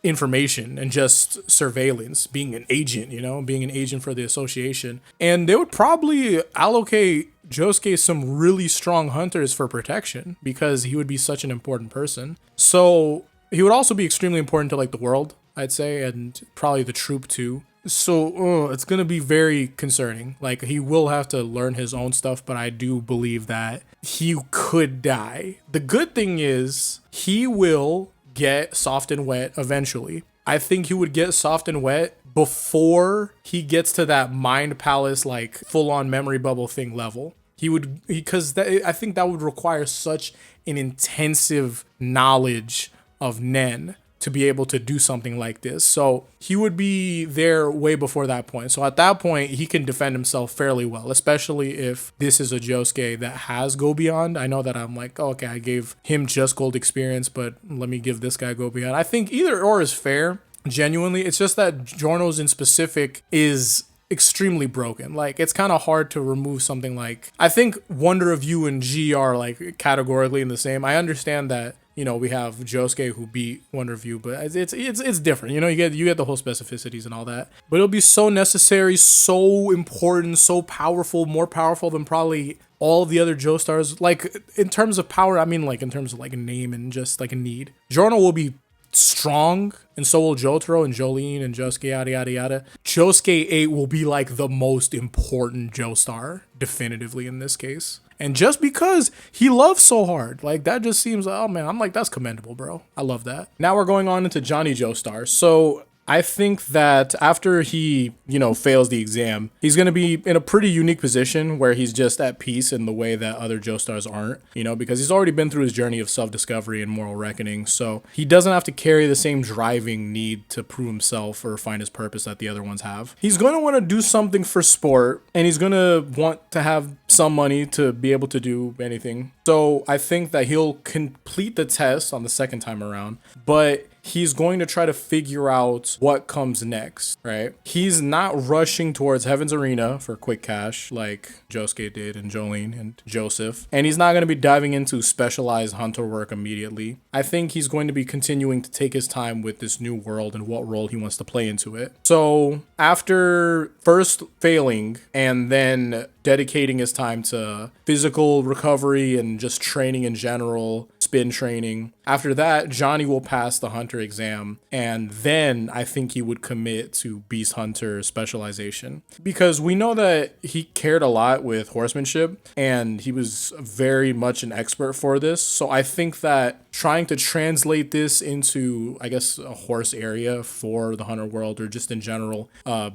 information and just surveillance, being an agent, being an agent for the association. And they would probably allocate Josuke some really strong hunters for protection because he would be such an important person. So he would also be extremely important to like the world, I'd say, and probably the troop too. So it's going to be very concerning. Like, he will have to learn his own stuff, but I do believe that he could die. The good thing is he will get soft and wet eventually. I think he would get soft and wet before he gets to that mind palace, like full on memory bubble thing level. I think that would require such an intensive knowledge of Nen to be able to do something like this. So he would be there way before that point. So at that point, he can defend himself fairly well, especially if this is a Josuke that has Go Beyond. I know that I'm like, oh, okay, I gave him just gold experience, but let me give this guy Go Beyond. I think either or is fair, genuinely. It's just that Giorno's in specific is extremely broken. Like, it's kind of hard to remove something like, I think Wonder of You and G are like categorically in the same. I understand that, we have Josuke who beat Wonder of You, but it's different. You get the whole specificities and all that. But it'll be so necessary, so important, so powerful, more powerful than probably all the other Joestars. Like, in terms of power, I mean, like in terms of like a name and just like a need. Giorno will be strong, and so will Jotaro and Jolyne and Josuke, yada yada yada. Josuke 8 will be like the most important Joestar, definitively in this case. And just because he loves so hard, like that just seems, oh man, I'm like, that's commendable, bro. I love that. Now we're going on into Johnny Joestar. So I think that after he, fails the exam, he's going to be in a pretty unique position where he's just at peace in the way that other Joestars aren't, because he's already been through his journey of self-discovery and moral reckoning. So he doesn't have to carry the same driving need to prove himself or find his purpose that the other ones have. He's going to want to do something for sport, and he's going to want to have some money to be able to do anything. So I think that he'll complete the test on the second time around, but he's going to try to figure out what comes next, right? He's not rushing towards Heaven's Arena for quick cash like Josuke did and Jolyne and Joseph. And he's not going to be diving into specialized hunter work immediately. I think he's going to be continuing to take his time with this new world and what role he wants to play into it. So after first failing and then dedicating his time to physical recovery and just training in general, spin training. After that, Johnny will pass the hunter exam, and then I think he would commit to beast hunter specialization, because we know that he cared a lot with horsemanship and he was very much an expert for this. So I think that trying to translate this into, I guess, a horse area for the hunter world, or just in general,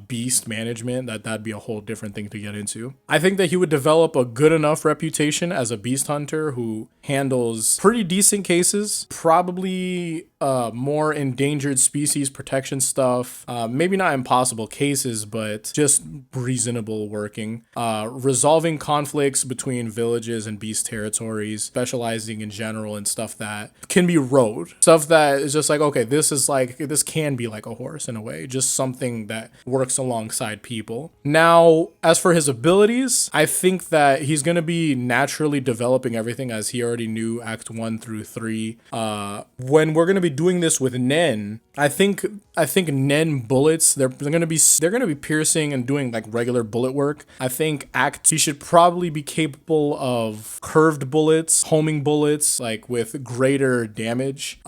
beast management, that'd be a whole different thing to get into. I think that he would develop a good enough reputation as a beast hunter who handles pretty decent cases, probably more endangered species protection stuff, maybe not impossible cases, but just reasonable working, resolving conflicts between villages and beast territories, specializing in general in stuff that can be rode, stuff that is just like, okay, this can be like a horse in a way, just something that works alongside people. Now, as for his abilities, I think that he's going to be naturally developing everything as he already knew Act 1 through 3. When we're going to be doing this with Nen, I think Nen bullets, they're going to be piercing and doing like regular bullet work. I think he should probably be capable of curved bullets, homing bullets, like with greater damage.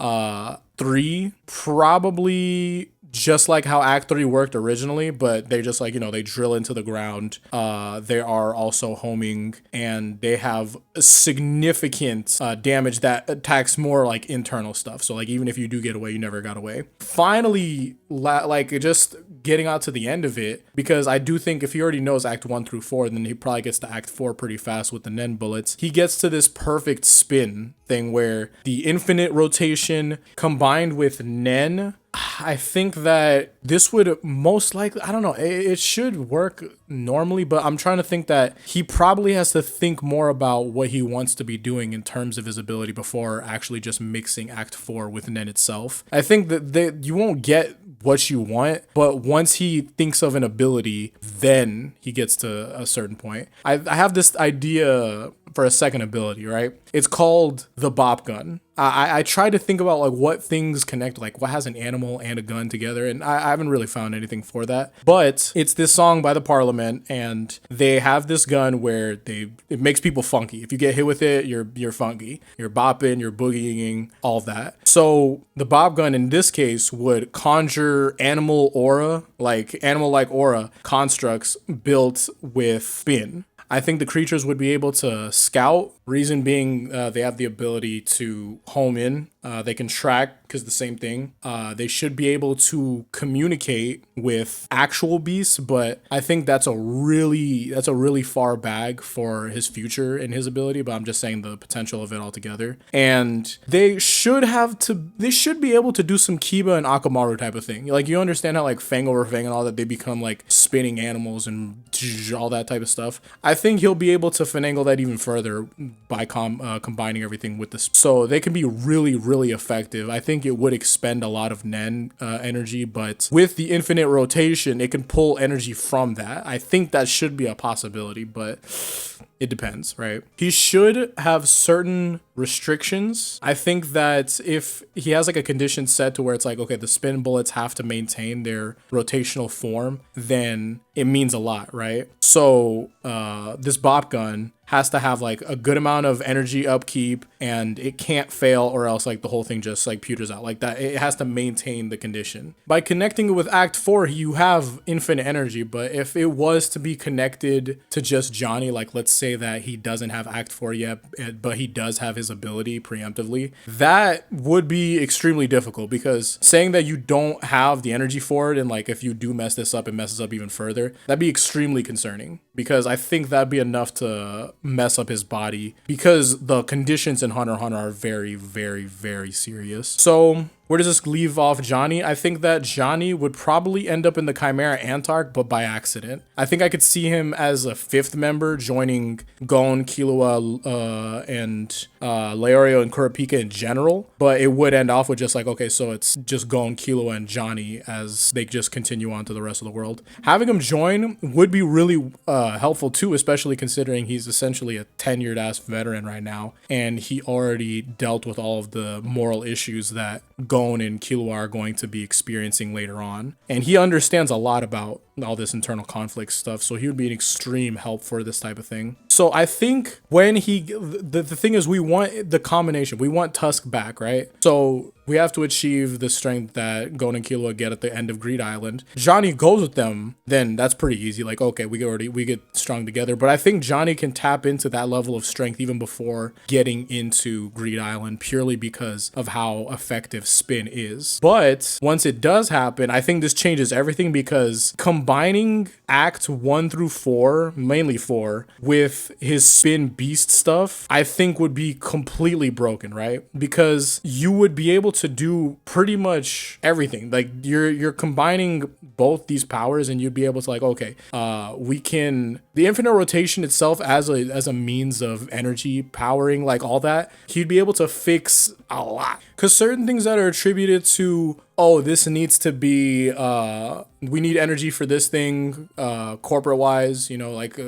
3, probably just like how Act 3 worked originally, but they just they drill into the ground. They are also homing, and they have significant damage that attacks more like internal stuff. So like even if you do get away, you never got away. Finally, just getting out to the end of it, because I do think if he already knows Act 1 through 4, then he probably gets to Act 4 pretty fast with the Nen bullets. He gets to this perfect spin thing where the infinite rotation combined with Nen, I think that this would most likely, I don't know, it should work normally, but I'm trying to think that he probably has to think more about what he wants to be doing in terms of his ability before actually just mixing Act 4 with Nen itself. I think that you won't get what you want, but once he thinks of an ability, then he gets to a certain point. I have this idea for a second ability, right? It's called the Bop Gun. I tried to think about like what things connect, like what has an animal and a gun together, and I haven't really found anything for that. But it's this song by the Parliament, and they have this gun where it makes people funky. If you get hit with it, you're funky. You're bopping, you're boogieing, all that. So the Bop Gun in this case would conjure animal like aura constructs built with spin. I think the creatures would be able to scout. Reason being, they have the ability to home in. They can track, because the same thing. They should be able to communicate with actual beasts, but I think that's a really far bag for his future and his ability. But I'm just saying the potential of it altogether. And they should be able to do some Kiba and Akamaru type of thing. Like, you understand how like Fang over Fang and all that, they become like spinning animals and all that type of stuff. I think he'll be able to finagle that even further by combining everything with this, so they can be really effective. I think it would expend a lot of Nen energy, but with the infinite rotation, it can pull energy from that. I think that should be a possibility, but it depends, right? He should have certain restrictions. I think that if he has like a condition set to where it's like, okay, the spin bullets have to maintain their rotational form, then it means a lot, right? So this Bop Gun has to have like a good amount of energy upkeep, and it can't fail or else like the whole thing just like peters out like that. It has to maintain the condition. By connecting it with Act 4, you have infinite energy, but if it was to be connected to just Johnny, like let's say that he doesn't have Act 4 yet, but he does have his ability preemptively, that would be extremely difficult, because saying that you don't have the energy for it, and like if you do mess this up, it messes up even further, that'd be extremely concerning, because I think that'd be enough to mess up his body, because the conditions in Hunter x Hunter are very serious. So where does this leave off Johnny? I think that Johnny would probably end up in the Chimera Antark, but by accident. I think I could see him as a 5th member joining Gon, Killua, and Leorio and Kurapika in general, but it would end off with just like, okay, so it's just Gon, Killua, and Johnny as they just continue on to the rest of the world. Having him join would be really helpful too, especially considering he's essentially a tenured ass veteran right now, and he already dealt with all of the moral issues that Gon and Killua are going to be experiencing later on. And he understands a lot about all this internal conflict stuff, so he would be an extreme help for this type of thing. So I think when the thing is, we want the combination. We want Tusk back, right? So we have to achieve the strength that Gon and Killua get at the end of Greed Island. Johnny goes with them, then that's pretty easy. Like, okay, we get strong together. But I think Johnny can tap into that level of strength even before getting into Greed Island, purely because of how effective spin is. But once it does happen, I think this changes everything, because combining Act 1 through 4, mainly 4, with his spin beast stuff, I think would be completely broken, right? Because you would be able to do pretty much everything. Like, you're combining both these powers, and you'd be able to like, okay, we can, the infinite rotation itself as a means of energy powering, like all that, he'd be able to fix a lot. Because certain things that are attributed to, oh, this needs to be, we need energy for this thing, corporate wise, you know, like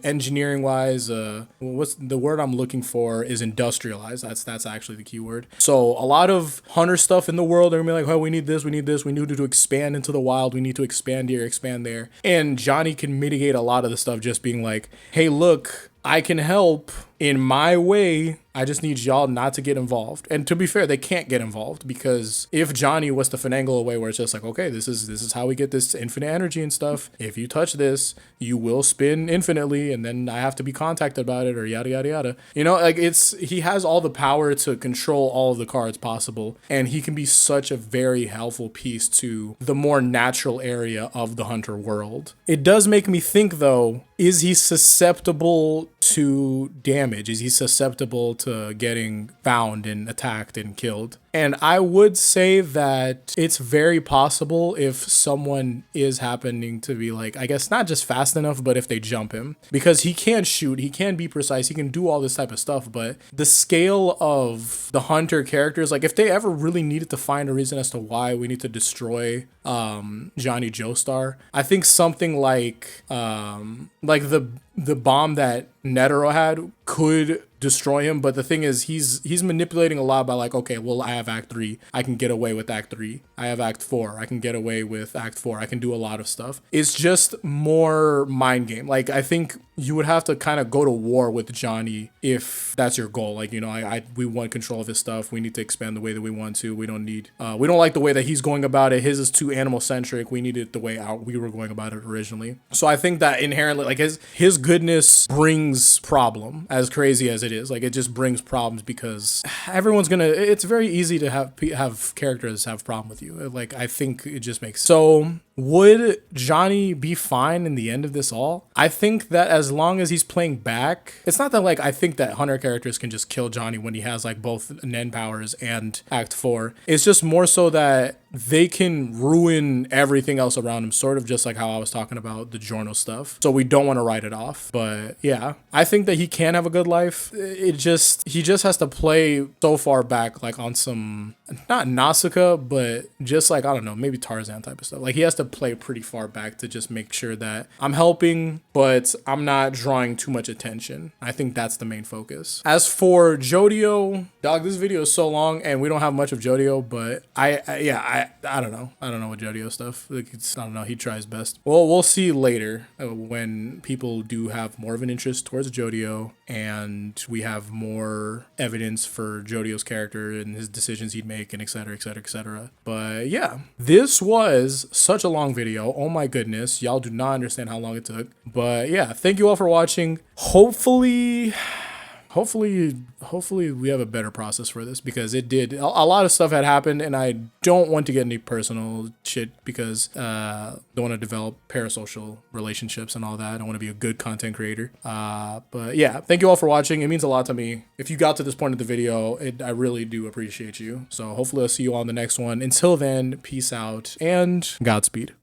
engineering wise, what's the word I'm looking for is industrialized. That's actually the key word. So a lot of hunter stuff in the world are gonna be like, oh, we need this, we need to expand into the wild, we need to expand here, expand there. And Johnny can mitigate a lot of the stuff just being like, hey, look, I can help in my way, I just need y'all not to get involved. And to be fair, they can't get involved, because if Johnny was to finagle a way where it's just like, okay, this is how we get this infinite energy and stuff. If you touch this, you will spin infinitely, and then I have to be contacted about it, or yada yada yada. You know, like, he has all the power to control all of the cards possible, and he can be such a very helpful piece to the more natural area of the Hunter world. It does make me think, though, is he susceptible to damage? Is he susceptible to getting found and attacked and killed? And I would say that it's very possible if someone is happening to be, like, I guess not just fast enough, but if they jump him. Because he can shoot, he can be precise, he can do all this type of stuff, but the scale of the Hunter characters, like, if they ever really needed to find a reason as to why we need to destroy Johnny Joestar, I think something like the bomb that Netero had could destroy him. But the thing is, he's manipulating a lot by, like, okay, well, I have Act 3, I can get away with Act 3. I have Act 4, I can get away with Act 4. I can do a lot of stuff. It's just more mind game. Like, I think you would have to kind of go to war with Johnny if that's your goal. Like, you know, we want control of his stuff. We need to expand the way that we want to. We don't like the way that he's going about it. His is too animal centric. We need it the way we were going about it originally. So I think that inherently, like, his goodness brings problem, as crazy as it is. Like, it just brings problems, because it's very easy to have characters have problem with you. Like, I think it just makes sense. So would Johnny be fine in the end of this all? I think that as long as he's playing back, it's not that, like, I think that Hunter characters can just kill Johnny when he has, like, both Nen powers and Act 4. It's just more so that they can ruin everything else around him, sort of just like how I was talking about the Giorno stuff. So we don't want to write it off. But yeah, I think that he can have a good life. He just has to play so far back, like on some, not Nausicaa, but just like, I don't know, maybe Tarzan type of stuff. Like, he has to play pretty far back to just make sure that I'm helping, but I'm not drawing too much attention. I think that's the main focus. As for Jodio, dog, this video is so long and we don't have much of Jodio, but I don't know. I don't know what Jodio stuff. Like, I don't know. He tries best. Well, we'll see later when people do have more of an interest towards Jodio and we have more evidence for Jodio's character and his decisions he'd make, and et cetera, et cetera, et cetera. But yeah, this was such a long video. Oh my goodness. Y'all do not understand how long it took. But yeah, thank you all for watching. Hopefully we have a better process for this, because it did a lot of stuff had happened, and I don't want to get any personal shit, because I don't want to develop parasocial relationships and all that. I don't want to be a good content creator. But yeah, thank you all for watching. It means a lot to me. If you got to this point of the video, I really do appreciate you. So hopefully I'll see you on the next one. Until then, peace out and Godspeed.